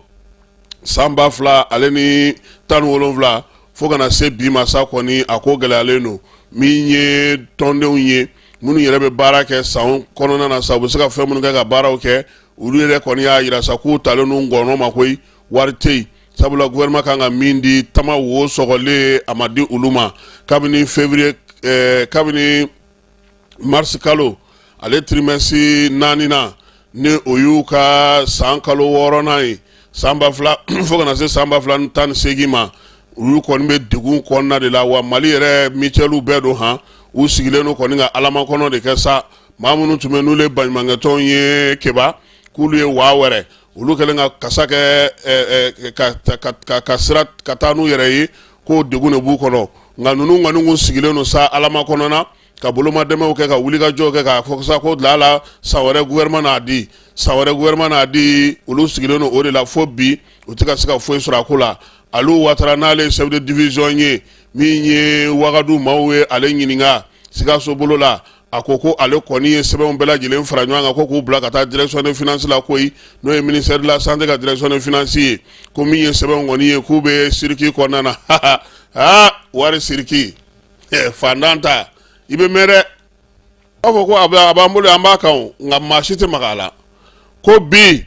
san 2000 ale ni 17 fo kana se bi ma sa kɔni a ko gɛlɛyalen don min ye tɔndenw ye minnu yɛrɛ bɛ baara kɛ san kɔnɔna na sa u bɛ se ka fɛn minnu kɛ ka baaraw kɛ olu yɛrɛ kɔni y'a yira sa k'u talen n'u ngɔnɔ ma koyi wari tɛ yen sabula gouvernement kan ka min di tama wo sɔgɔlen a ma di olu ma kabini février kabini mars kalo ale trimestre 4nan ni o y'u ka san kalo 6nan ye san 2000 fo kana se san 2018 ma olu kɔni bɛ degun kɔnɔna de la wa Mali yɛrɛ Michelu bɛɛ don han u sigilen don kɔni ka alamakɔnɔ de kɛ sa maa minnu tun bɛ n'olu ye baɲumankɛtɔnw ye keba k'olu ye waa wɛrɛ olu kɛlen ka kasa kɛ ka sira ka taa n'u yɛrɛ ye k'o degun de b'u kɔnɔ nka ninnu kɔni kun sigilen don sa alamakɔnɔ na ka bolomadɛmɛw kɛ ka wulikajɔw kɛ k'a fɔ sa ko la san wɛrɛ gouvernement n'a di san wɛrɛ gouvernement n'a di olu sigilen don o de la fo bi u tɛ ka se ka foyi sɔrɔ a ko la Aliu Watara n'ale chef de division ye min ye Wagadu maaw ye ale ɲininka Sikaso bolo la a ko ko ale kɔni ye sɛbɛnw bɛɛ lajɛlen fara ɲɔgɔn kan ko k'u bila ka taa direction des finances la koyi n'o ye ministère de la santé ka direction des finances ye ko min ye sɛbɛnw kɔni ye k'u bɛ siriki kɔnɔna na wari siriki fandan ta i bɛ mɛn dɛ b'a fɔ ko a b'an bolo an b'a kan nka maa si tɛ maga a la ko bi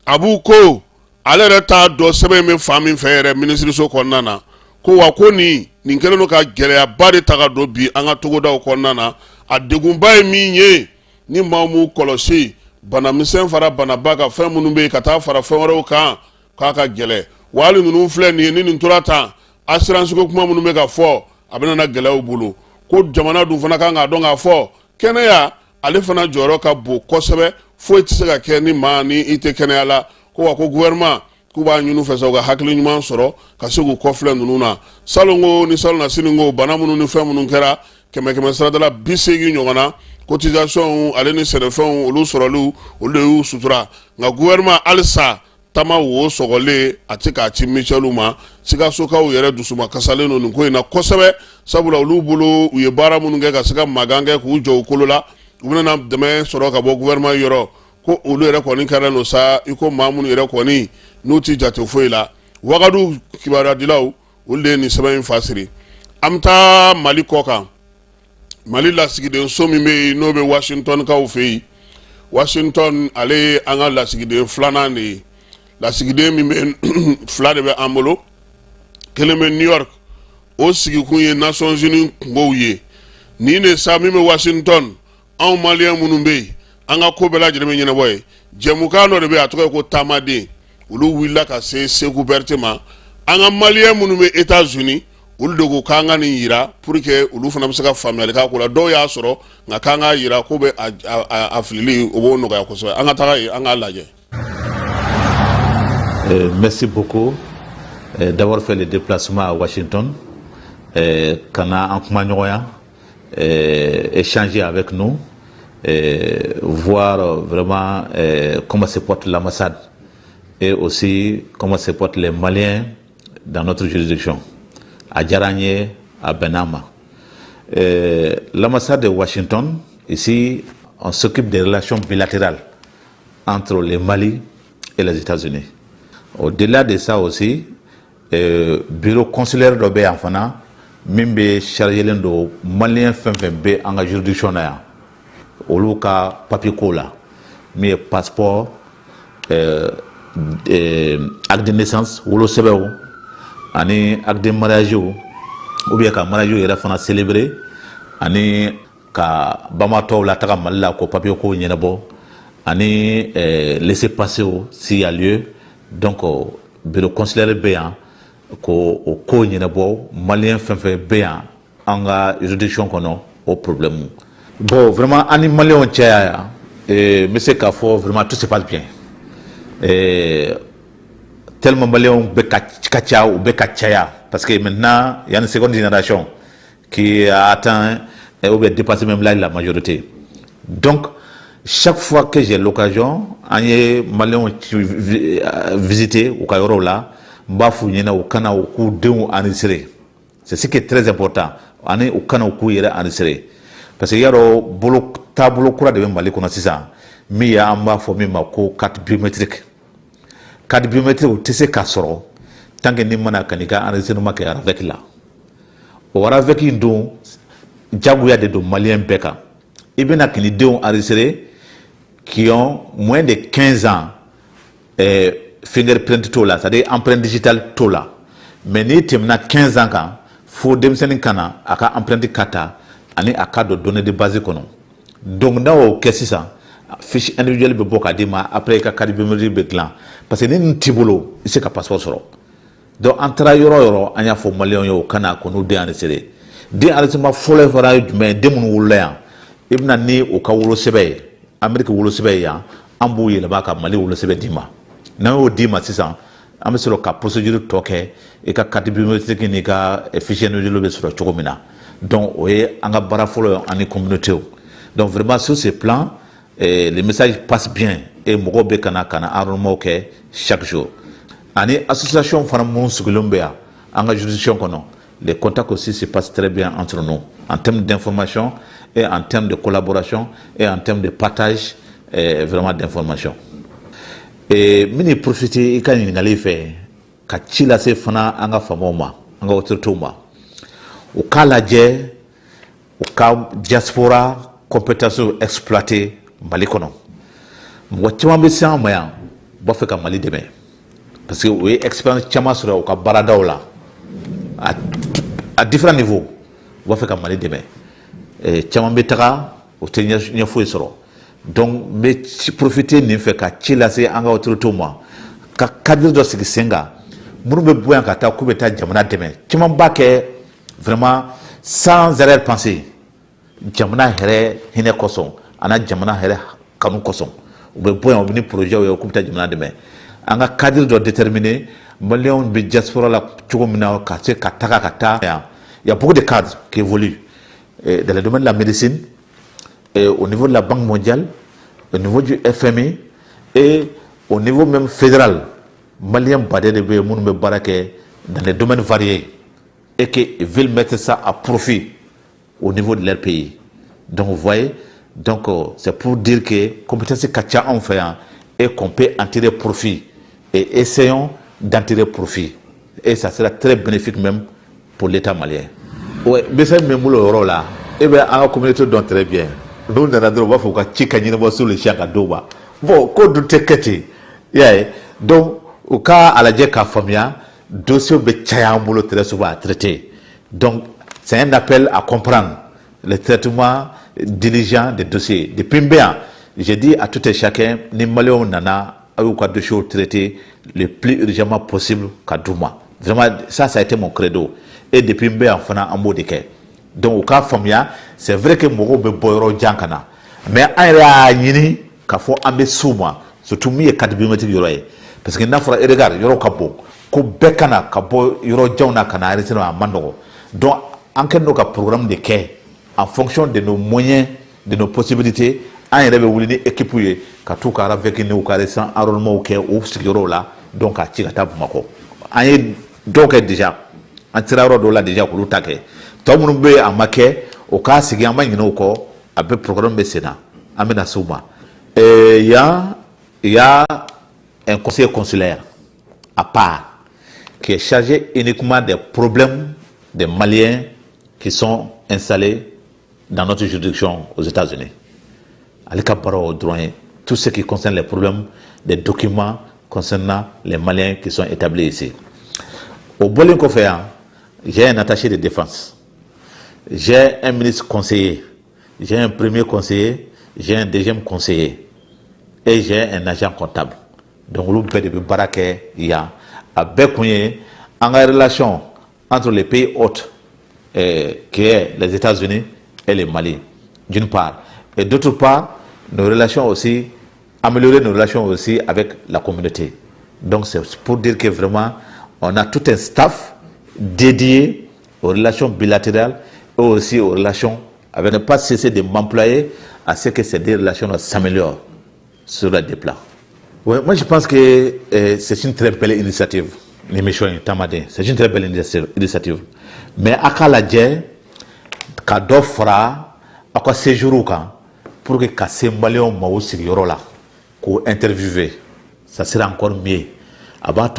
a b'u ko ale yɛrɛ t'a dɔn sɛbɛn bɛ fan min fɛ yɛrɛ minisiriso kɔnɔna na ko wa ko nin kɛlen don ka gɛlɛyaba de ta ka don bi an ka togodaw kɔnɔna na a degunba ye min ye ni maa m'u kɔlɔsi banamisɛn fara banaba kan fɛn minnu bɛ yen ka taa fara fɛn wɛrɛw kan k'a ka gɛlɛ wa hali ninnu filɛ nin ye ni nin tora tan assurance ko kuma minnu bɛ ka fɔ a bɛna na gɛlɛyaw bolo ko jamana dun fana kan k'a dɔn k'a fɔ kɛnɛya ale fana jɔyɔrɔ ka bon kosɛbɛ foyi tɛ se ka kɛ ni maa ni i tɛ kɛnɛya la ko wa ko gouvernement k'u b'a ɲini u fɛ sa u ka hakili ɲuman sɔrɔ ka se k'u kɔfilɛ ninnu na salon ko ni salon na sini ko bana minnu ni fɛn minnu kɛra 100 saradala 80 ɲɔgɔn na cotisation ale ni sɛnɛfɛnw olu sɔrɔliw olu de y'u sutura nka gouvernement halisa tama wo sɔgɔlen a tɛ k'a ci Michelu ma Sikasokaw yɛrɛ dusuma kasalen don nin ko in na kosɛbɛ sabula olu bolo u ye baara minnu kɛ ka se ka magan kɛ k'u jɔ u kolo la u bɛna dɛmɛ sɔrɔ ka bɔ gouvernement yɔrɔ ko olu yɛrɛ kɔni kɛra no sa i ko maa minnu yɛrɛ kɔni n'u ti jate foyi la Wagadu kibaruyadilaw olu de ye nin sɛbɛn in fasiri an bɛ taa Mali kɔ kan Mali lasigiden so min bɛ yen n'o bɛ Washington kaw fɛ yen Washington ale ye an ka lasigiden filanan de ye lasigiden min bɛ fila de bɛ an bolo kelen bɛ New York o sigikun ye Nations Unies kungow ye nin de sa min bɛ Washington anw maliyɛn minnu bɛ yen an ka ko bɛɛ lajɛlen bɛ ɲɛnabɔ ye jɛmukan dɔ de bɛ yen a tɔgɔ ye ko taamaden olu wulila ka se Sékou Berté ma an ka maliyɛn minnu bɛ États-Unis olu de ko k'an ka nin yira pour que olu fana bɛ se ka faamuyali k'a ko la dɔw y'a sɔrɔ nka k'an k'a yira ko bɛ a filili o b'o nɔgɔya kosɛbɛ an ka taga yen an k'a lajɛ. Merci beaucoup d'avoir fait le déplacement à Washington, kana en kumaɲɔgɔnya, échanger avec nous, voir vraiment comment se porte l'ambassade et aussi comment se portent les Maliens dans notre juridiction, à Djaranye, à Benama. L'ambassade de Washington, ici, on s'occupe des relations bilatérales entre le Mali et les États-Unis. Au-delà de ça aussi, bureau consulaire de Béafana, min bɛ chargelen don maliyɛn fɛn fɛn bɛ an ka juridiction na yan olu ka papier ko la min ye passeport acte de naissance wolosɛbɛw ani acte de mariage ou bien ka mariage yɛrɛ fana célébrer ani ka bamatɔw la taga Mali la ko papier ko ɲɛnabɔ ani laisser passer s'il y a lieu donc bureau consulaire bɛ yan ko o ko ɲɛnabɔ maliyɛn fɛn fɛn bɛ yan an ka juridiction kɔnɔ o problème bon vraiment ani maliyɛnw cɛya yan n bɛ se k'a fɔ vraiment tout se passe bien tellement maliyɛnw bɛ ka ca u bɛ ka caya parce que maintenant il y a une seconde génération qui a atteint ou bien dépassé même là la majorité. Donc, chaque fois que j'ai l'occasion, on est malien visiter au Cairo là, mbafounyena au kana au coup de enregistré. C'est ce qui est très important. On est au kana au coup hier enregistré. Parce que y a le boulot tableau courant de Mali qu'on a ça. Mais il y a un mbafoumy mako 4 biométriques. 4 biométriques au TC Kassoro. Tant que ni mana kanika enregistrement qui est avec là. Au avec une don diagouya de Maliens Beka. Et bien, il y a des enregistrés qui ont moins de 15 ans fingerprint tola, c'est-à-dire empreinte digitale tola. Mais ni temna 15 ans quand faut demseni kana aka empreinte kata ani aka de données de base kono. Donc na o kesi ça fiche individuelle be boka dima après ka carte biométrique be clan parce que ni tibolo c'est ka passeport soro. Donc entre yoro anya fo Maliens yo kana kono de enregistré. De enregistrement fole fara mais de mun wulla ibna ni o ka wolo sebe Amerique wolo sebe ya ambu yele ba ka Mali wolo sebe dima na o dima sisan am sero ka procédure toke e ka carte biométrique ni ka fichier no jelo be sero chogomina donc oye anga bara folo ani communauté donc vraiment sur ce plan les messages passent bien et mogo be kana armo ke chaque jour ani association fana mon sugulombea anga juridiction kono. Les contacts aussi se passent très bien entre nous, en termes d'information et en termes de collaboration et en termes de partage vraiment d'informations. Et mini profiter et quand il y a fait, quand il a fait fana anga famoma, anga otortoma, au cas ladje, au cas diaspora, compétences exploitées, malikono. Moi tu m'as mis ça en moyen, bah fait comme Mali demain, parce que oui expérience chama sur au cas baradaola. À différents niveaux, on va faire comme Mali demain. Tchamambetara, au tenir une fois soro. Donc, mais profiter n'y fait qu'à chilasser en autour de moi. Qu'à cadre de ce qui s'enga, mourbe bouin qu'à ta coubeta jamana demain. Tchamambake, vraiment, sans arrière-pensée. Jamana here, hine koson. Ana jamana here, kanu koson. Ou bien bouin, on vient projet ou coubeta jamana demain. En cadre de déterminer, Maliens be diaspora la chogomina kase kataka kata. Il y a beaucoup de cadres qui évoluent dans le domaine de la médecine, et au niveau de la Banque mondiale, au niveau du FMI et au niveau même fédéral. Maliens badé de moun me barake dans les domaines variés et qu'ils veulent mettre ça à profit au niveau de leur pays. Donc vous voyez, donc c'est pour dire que compétence kacha en fait et qu'on peut en tirer profit et essayons d'en tirer profit. Et ça sera très bénéfique même pour l'État malien. Oui, mais ça, même le rôle là, eh bien, en communauté, donc très bien. Nous, on a droit à faire un chicken sur le chien à Doba. Bon, quand vous t'écoutez, donc, au cas à la Djeka Famia, dossier de Tchayambulo très souvent à traiter. Donc, c'est un appel à comprendre le traitement diligent des dossiers. Depuis bien, j'ai dit à tout et chacun, ni Maléon Nana, ou quoi de choses traitées le plus urgemment possible qu'à Douma. Vraiment, ça a été mon credo. Et depuis bien, on a un mot de quai. Donc, au cas Famia, c'est vrai que Moro be boyro jankana. Mais en réalité, qu'il faut amber souma, surtout mi et 4 biométriques yoroye. Parce que n'a pas regard, yoro kabo, ko bekana, kabo yoro jauna kana, arrêté à Mandogo. Donc, en quel programme de quai, en fonction de nos moyens, de nos possibilités, en réalité, équipé, qu'à tout cas, avec une caressant, enrôlement au quai, ou ce là, donc à Tigata Mako. Donc, déjà, en tirant de là déjà pour l'attaquer. Tout le monde a marqué au cas si gamin y a un peu programme de Sénat. Amena Souma. Il y a un conseiller consulaire à part qui est chargé uniquement des problèmes des Maliens qui sont installés dans notre juridiction aux États-Unis. Ali Kabaro droit, tout ce qui concerne les problèmes des documents concernant les Maliens qui sont établis ici. Au Bolin Koféa, j'ai un attaché de défense, j'ai un ministre conseiller, j'ai un premier conseiller, j'ai un deuxième conseiller et j'ai un agent comptable. Donc, nous avons baraké, il y a en relation entre les pays hôtes, qui est les États-Unis et le Mali, d'une part. Et d'autre part, nos relations aussi, améliorer nos relations aussi avec la communauté. Donc, c'est pour dire que vraiment, on a tout un staff dédié aux relations bilatérales et aussi aux relations avec ne pas cesser de m'employer à ce que ces deux relations s'améliorent sur les deux plans. Ouais, moi, je pense que c'est une très belle initiative. C'est une très belle initiative. Mais à Kaladje, Kado fera, à quoi séjour pour que Kassé Malion Mao Sigorola, qu'on interviewer, ça sera encore mieux. Avant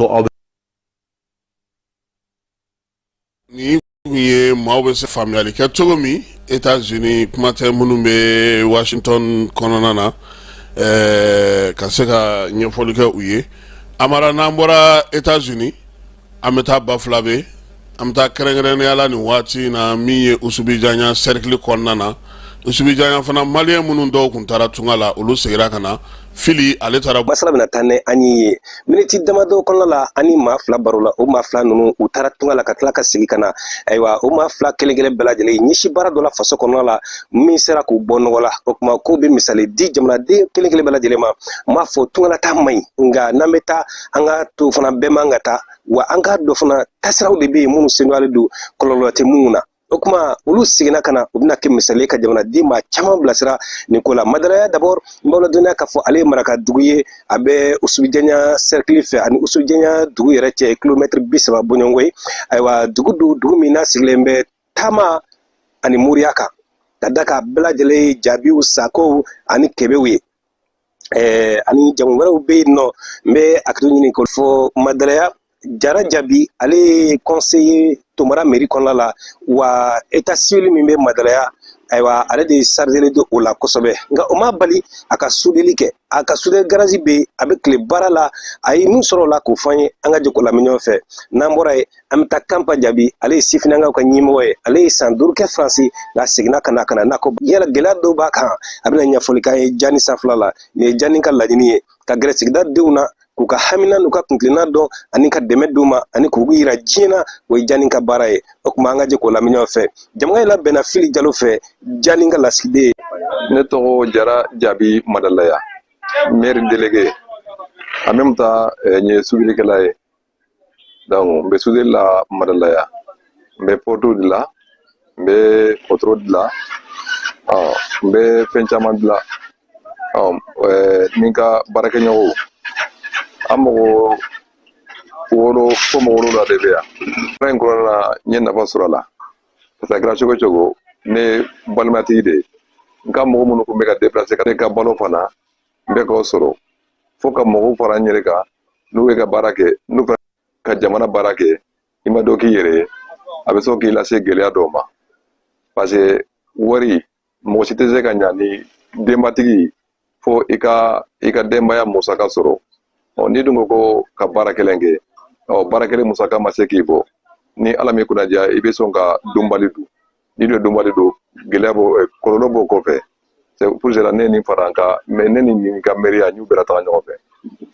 ni ye maaw be se faamuyali kɛ cogo min États-Unis kuma tɛ minnu bɛ Washington kɔnɔna na ka se ka ɲɛfɔli kɛ u ye amara n'an bɔra États-Unis an bɛ taa Bafulabe an bɛ taa kɛrɛnkɛrɛnnenya la nin waati na min ye Usubijaɲa cercle kɔnɔna na Usubijaɲa fana malien minnu dɔw kun taara tunga la olu segira ka na fili ale taara basala bena taa ni an ye miniti damadɔ kɔnɔna la ani maa fila baro la o maa fila ninnu u taara tunga la ka tila ka segi ka na ayiwa o maa fila kelen kelen bɛɛ lajɛlen ɲɛsi baara dɔ la faso kɔnɔna la min sera k'u bɔ nɔgɔ la o kuma ko bɛ misali di jamanaden kelen kelen bɛɛ lajɛlen ma m'a fɔ tungala taa man ɲi nka n'an bɛ taa an ka to fana bɛɛ man ka taa wa an ka dɔ fana tasiraw de bɛ yen minnu senuyalen don kɔlɔlɔ tɛ minnu na o kuma olu seginna ka na u bɛna kɛ misali ka jamanaden maa caman bilasira nin ko la Madaraya d'abord n b'aw ladɔnniya k'a fɔ ale ye maraka dugu ye a bɛ Usubijaɲa cercle fɛ ani Usubijaɲa dugu yɛrɛ cɛ kilomètre 30 bɔɲɔgɔnko ye ayiwa dugu min n'a sigilen bɛ taama ani moriya kan ka da ka bɛɛ lajɛlen ye jaabiw sakow ani kɛbɛw ye ani jamu wɛrɛw bɛ yen nɔ n bɛ hakili ɲini k'o fɔ Madaraya Jara Jabi ale ye conseiller Tomara mairie kɔnɔna la wa état civil min bɛ Madaraya ayiwa ale de chargé don o la kosɛbɛ nka o ma bali a ka soudeli kɛ a ka soudeur garage bɛ a bɛ tile baara la a ye min sɔrɔ o la k'o fɔ an ye an ka jɛ k'o lamɛn ɲɔgɔn fɛ n'an bɔra yen an bɛ taa Kanpa Jabi ale ye sifinnakaw ka ɲɛmɔgɔ ye ale ye san 5 kɛ France nka seginna ka na n'a ko yala gɛlɛya dɔw b'a kan a bɛna ɲɛfɔli k'an ye Jani sanfɛla la nin ye Jani ka laɲini ye ka gɛrɛ sigida denw na k'u ka hamina n'u ka kuntilenna dɔn ani ka dɛmɛ d'u ma ani k'u yira diɲɛ na o ye Jani ka baara ye o tuma an ka jɛ k'o lamɛn ɲɔgɔn fɛ jamakan in labɛnna Fili Jalo fɛ Jani ka lasigiden ne tɔgɔ Jara Jabi Madalaya maire délégué en même temps n ye subilikɛla ye donc n bɛ sudeli la Madalaya n bɛ porto de la n bɛ potro de la n bɛ fɛn caman de la ni ka baarakɛɲɔgɔnw an mɔgɔ wɔɔrɔ fo mɔgɔ wolonwula de bɛ yan baara in kɔnɔna na n ye nafa sɔrɔ a la parce que a kɛra cogo cogo ne ye balimatigi de ye n ka mɔgɔ minnu tun bɛ ka déplacer ka ne ka balo fana n bɛ k'o sɔrɔ fo ka mɔgɔw fara n yɛrɛ kan n'u bɛ ka baara kɛ n'u fana ka jamana baara kɛ i ma dɔ k'i yɛrɛ ye a bɛ sɔn k'i lase gɛlɛya dɔw ma parce que wari mɔgɔ si tɛ se ka ɲa ni denbatigi fo i ka denbaya musaka sɔrɔ ni dun ko ka baara kelen kɛ baara kelen musaka ma se k'i bɔ ni ala min kunna diya i bɛ sɔn ka donbali dun ni dun ye donbali don gɛlɛya b'o kɔlɔlɔ b'o kɔfɛ c'est pour cela ne ye nin fara n kan mais ne ni nin ka mairie n y'u bɛɛ taga ɲɔgɔn fɛ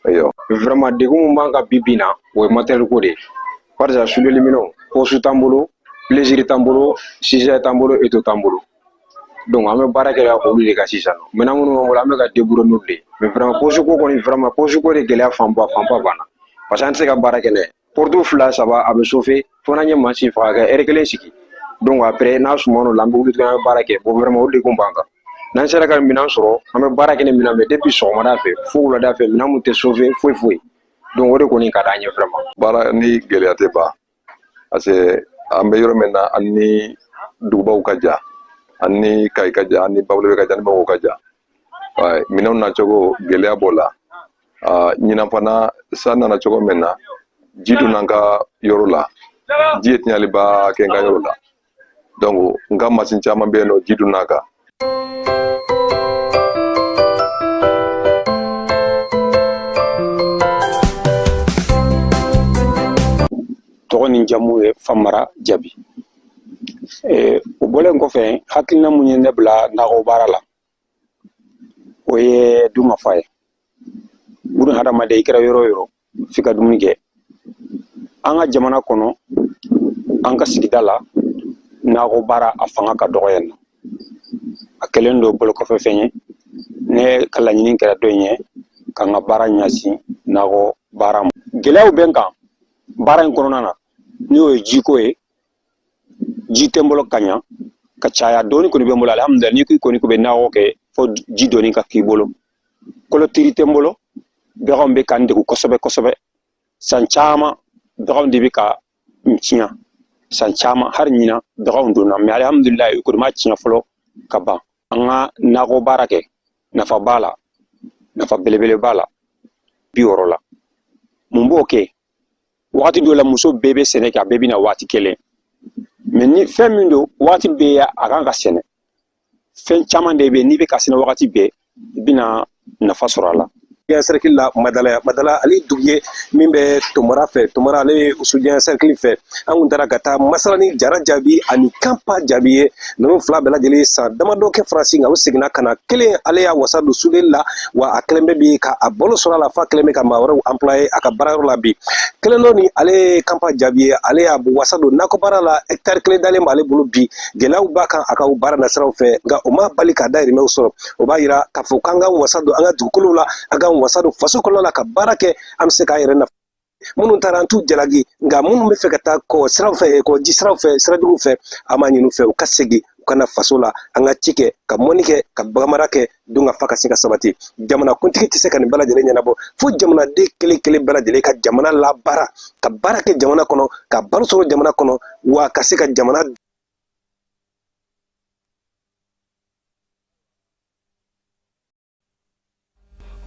ayiwa vraiment degun min b'an kan bi bi in na o ye matériel ko de ye par exemple soudeli minɛnw poste t'an bolo plaisir t'an bolo sujet t'an bolo eto t'an bolo donc an bɛ baara kɛ olu de ka sisan nɔ maintenant minnu b'an bolo an bɛ ka débrouiller n'olu de ye mais vraiment poste ko kɔni vraiment poste ko de gɛlɛya fanba banna parce que an tɛ se ka baara kɛ n'a ye porte 2 3 a bɛ chauffer fo n'an ye machine faga ka heure 1 sigi donc après n'a sumana o la an bɛ wuli tuguni an bɛ baara kɛ bon vraiment o degun b'an kan n'an sera ka minɛn sɔrɔ an bɛ baara kɛ ni minɛn mais depuis sɔgɔmada fɛ fo wulada fɛ minɛn mun tɛ chauffer foyi donc o de kɔni ka d'an ye vraiment baara ni gɛlɛya tɛ ban parce que an bɛ yɔrɔ min na an ni dugubaw ka jan an ni Kayi ka jan an ni Bawolobɛ ka jan ani Bamakɔ ka jan minɛnw nacogo gɛlɛya b'o la ɲinan fana san nana cogo min na ji donna an ka yɔrɔ la ji ye tiɲɛliba kɛ n ka yɔrɔ la donc n ka masin caman bɛ yen nɔ ji dun n'a kan. tɔgɔ ni jamu ye Famara Jabi. O bɔlen kɔfɛ hakilina mun ye ne bila nakɔ baara la o ye dunkafa ye. Buna hadamaden i kɛra yɔrɔ o yɔrɔ f'i ka dumuni kɛ. An ka jamana kɔnɔ an ka sigida la nakɔ baara a fanga ka dɔgɔ yan nɔ. A kɛlen don bolokɔfɛ fɛn ye. Ne ka laɲini kɛra dɔ in ye k'an ka baara ɲɛsin nakɔ baara ma. Gɛlɛyaw bɛ n kan baara in kɔnɔna na n'o ye jiko ye. Ji tɛ n bolo ka ɲa ka caya dɔɔni kɔni bɛ n bolo alhamdulilayi n'i ko kɔni ko bɛ nakɔ kɛ fo ji dɔɔni ka k'i bolo. Kolotiri tɛ n bolo baganw bɛ ka n degun kosɛbɛ kosɛbɛ. San caman baganw de bɛ ka n tiɲɛ. San caman hali ɲina baganw donna mais alhamdulilayi o kɔni ma tiɲɛ fɔlɔ ka ban. An ka nakɔ baara kɛ nafa b'a la nafa belebele b'a la 60 la. Mun b'o kɛ wagati dɔ la muso bɛɛ bɛ sɛnɛ kɛ a bɛɛ bɛ na waati kelen. Mais ni fɛn min don waati bɛɛ a kan ka sɛnɛ. Fɛn caman de bɛ n'i bɛ ka sɛnɛ wagati bɛɛ i bɛna nafa sɔrɔ a la. cercle la Madala ali duguye min bɛ Tomara fɛ Tomara ale usudien cercle fɛ an kun taara ka taa Masalani Jara Jabi ani Kampa Jabi ye ninnu fila bɛɛ lajɛlen san damadɔ kɛ Faransi nka u seginna ka na kelen ale y'a wasa don sudeli la wa a kelen bɛ bi ka a bolo sɔrɔ a la fa kelen bɛ ka maa wɛrɛw employé a ka baarayɔrɔ la bi kelen dɔ ni ale Kampa Jabi ye ale y'a wasa don nakɔ baara la hectare kelen dalen b'ale bolo bi gɛlɛyaw b'a kan a ka baara nasiraw fɛ nka o ma bali ka dahirimɛw sɔrɔ o b'a yira k'a fɔ k'an ka wasa don an ka dugukolow la an ka wasa don faso kɔnɔna la ka baara kɛ an bɛ se k'an yɛrɛ nafa minnu taara an t'u jalaki nka minnu bɛ fɛ ka taa kɔ siraw fɛ kɔ ji siraw fɛ sirajuguw fɛ an b'a ɲini u fɛ u ka segin u ka na faso la an ka ci kɛ ka mɔni kɛ ka baganmara kɛ don ka fa ka se ka sabati jamanakuntigi tɛ se ka nin bɛɛ lajɛlen ɲɛnabɔ fo jamanaden kelen kelen bɛɛ lajɛlen ka jamana labaara ka baara kɛ jamana kɔnɔ ka balo sɔrɔ jamana kɔnɔ wa ka se ka jamana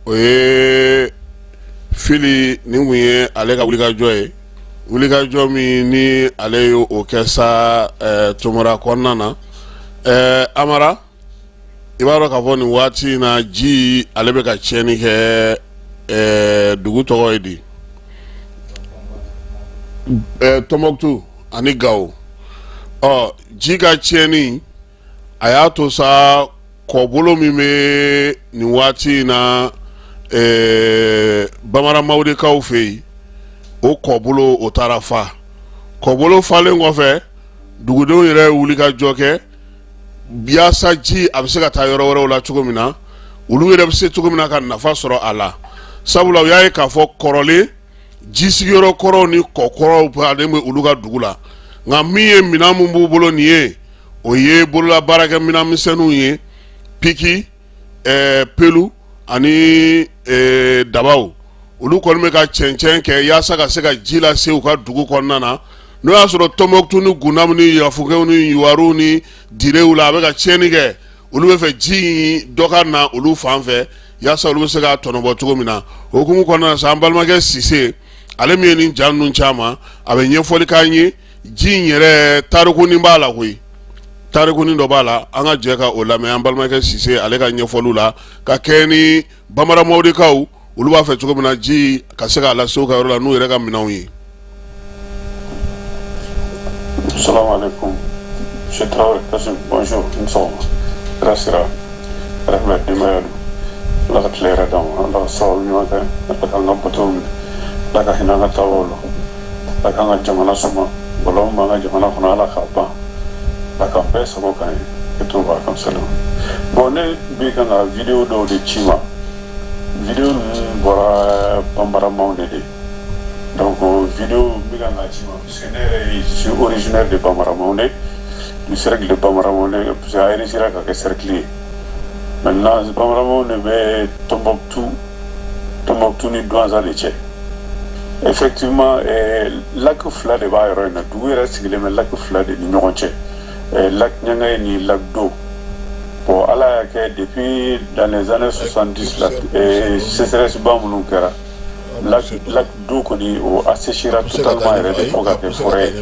o ye fili nin kun ye ale ka wulikajɔ ye wulikajɔ min ni ale ye o kɛ sa Tomara kɔnɔna na Amara i b'a dɔn k'a fɔ nin waati in na ji ale bɛ ka tiɲɛni kɛ dugu tɔgɔ ye di Tɔnbɔkutu ani Gawo ji ka tiɲɛni a y'a to sa kɔbolo min bɛ nin waati in na Bamara Mawudekaw fɛ yen o kɔbolo o taara fa kɔbolo falen kɔfɛ dugudenw yɛrɛ ye wulikajɔ kɛ yaasa ji a bɛ se ka taa yɔrɔ wɛrɛw la cogo min na olu yɛrɛ bɛ se cogo min na ka nafa sɔrɔ a la sabula u y'a ye k'a fɔ kɔrɔlen ji sigiyɔrɔ kɔrɔw ni kɔkɔrɔw baden bɛ olu ka dugu la nka min ye minɛn mun b'u bolo nin ye o ye bolola baarakɛ minɛn misɛnninw ye piki pelu ani dabaw olu kɔni bɛ ka cɛncɛn kɛ yaasa ka se ka ji lase u ka dugu kɔnɔna na n'o y'a sɔrɔ Tɔnbɔkutu ni Gunamu ni Yafugɛnw ni Yuwaru ni Direw la a bɛ ka tiɲɛni kɛ olu bɛ fɛ ji dɔ ka na olu fan fɛ yaasa olu bɛ se ka tɔnɔbɔ cogo min na o hukumu kɔnɔna na sa an balimakɛ Sise ale min ye nin ja ninnu caman a bɛ ɲɛfɔli k'an ye ji in yɛrɛ tarikunin b'a la koyi tarikunin dɔ b'a la an ka jɛ ka o lamɛn an balimakɛ Sise ale ka ɲɛfɔliw la ka kɛ ni Bamara Mawudekaw olu b'a fɛ cogo min na ji ka se k'a lase u ka yɔrɔ la n'u yɛrɛ ka minɛnw ye. Salam alaikum. Je travaille bonjour, une somme. Rasira. Rahmat Dimayadu. La clera dam. La sol nyaka. La kanga potum. La kahina tawolo. La kanga jamana suma. Bolom manga jamana khona la khapa. La kampe sabo kai. Eto ba kam salam. Bonne bi kanga vidéo do de chima. Vidéo bora Bamara Mawudekaw. Donc vidéo Miganga Chima, je suis originaire de Bamara Mawudekaw, du cercle de Bamara Mawudekaw, j'ai réussi à faire cercle. Maintenant, Bamara Mawudekaw est Tɔnbɔkutu ni Douanza de cɛ. Effectivement, lac fila de b'a yɔrɔ in na, dugu yɛrɛ sigilen bɛ lac fila de ni ɲɔgɔn cɛ. Lac Ɲangaye ni lac Do. Bon, Ala y'a kɛ depuis dans les années 70 la sécheresse ba minnu kɛra. Lac Do kɔni o asséchera totalement yɛrɛ de fo ka kɛ forêt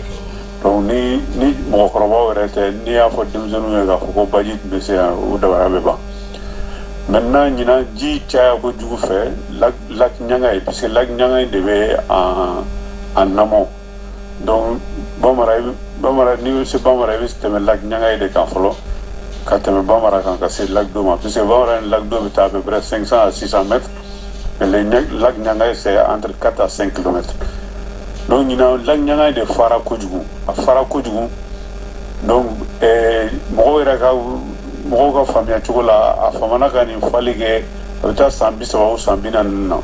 donc ni mɔgɔkɔrɔbaw yɛrɛ tɛ n'i y'a fɔ denmisɛnninw ye k'a fɔ ko baji tun bɛ se yan o dabara bɛ ban maintenant ɲinan ji caya kojugu fɛ lac ɲanga parce que lac ɲanga de bɛ en amont donc bamara n'i bɛ se bamara i bɛ tɛmɛ lac ɲanga de kan fɔlɔ ka tɛmɛ bamara kan ka se lac do ma parce que bamara ni lac do bɛ taa à peu près 500 à 600 mètres et le lac ɲanga c'est entre 4 à 5 kilomètres donc ɲinan lac ɲanga de fara kojugu a fara kojugu donc mɔgɔw yɛrɛ ka faamuya cogo la a famana ka nin fali kɛ a bɛ taa san 30 o san 40 na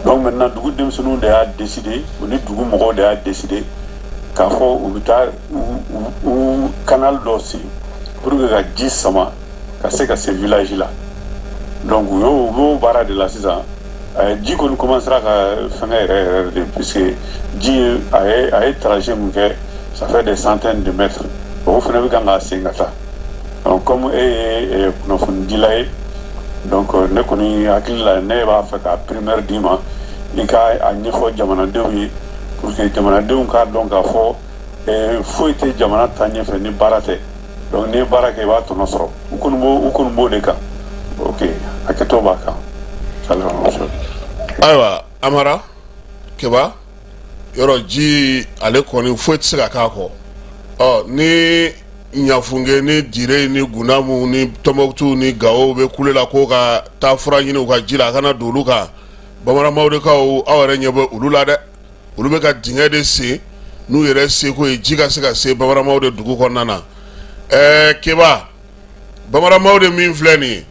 donc maintenant dugu denmisɛnninw de y'a décidé u ni dugu mɔgɔw de y'a décidé k'a fɔ u bɛ taa u canal dɔ sigi pour que ka ji sama ka se ka se village la donc u y'o baara de la sisan ji kɔni commencera ka fɛngɛ yɛrɛ de puisque ji a ye trajet mun kɛ ça fait des centaines de mètres o fana bɛ kan k'a sen ka taa donc comme e ye kunnafonidila ye donc ne kɔni hakili la ne b'a fɛ ka primaire d'i ma i ka a ɲɛfɔ jamanadenw ye pour que jamanadenw k'a dɔn k'a fɔ foyi tɛ jamana ta ɲɛfɛ ni baara tɛ donc n'i ye baara kɛ i b'a tɔnɔ sɔrɔ u kɔni b'o de kan ok hakɛto b'a kan ayiwa Amara Keba yɔrɔ ji ale kɔni foyi tɛ se ka k'a kɔ ni Ɲafunge ni Dire ni Gunamu ni Tɔnbɔkutu ni Gawo bɛ kule la ko ka taa fura ɲini u ka ji la a kana don olu kan bamananmaw de kaw aw yɛrɛ ɲɛ bɛ olu la dɛ olu bɛ ka dingɛ de sen n'u yɛrɛ seko ye ji ka se ka se bamananmaw de dugu kɔnɔna na Keba bamananmaw de min filɛ nin ye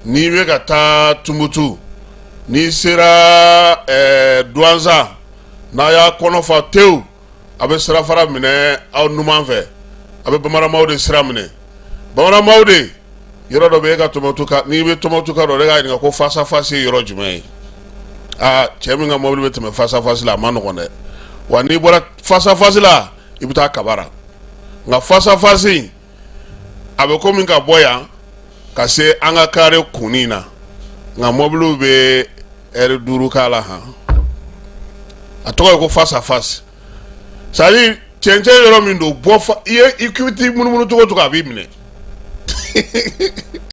n'i bɛ ka taa Tunbutu n'i sera Douanza n'a y'a kɔnɔfa tewu a bɛ sirafara minɛ aw numan fɛ a bɛ bamananmaw de sira minɛ bamananmaw de yɔrɔ dɔ bɛ e ka Tɔnbɔkutu kan n'i bɛ Tɔnbɔkutu kan dɔ de k'a ɲininka ko face à face ye yɔrɔ jumɛn ye cɛ min ka mobili bɛ tɛmɛ face à face la a ma nɔgɔn dɛ wa n'i bɔra face à face la i bɛ taa Kabara nka face à face a bɛ komi ka bɔ yan ka se an ka kare kunni na nka mobiliw bɛ heure 5 k'a la han a tɔgɔ ye ko face à face c'est à dire cɛncɛn yɔrɔ min don bɔ i k'i munumunu cogo a b'i minɛ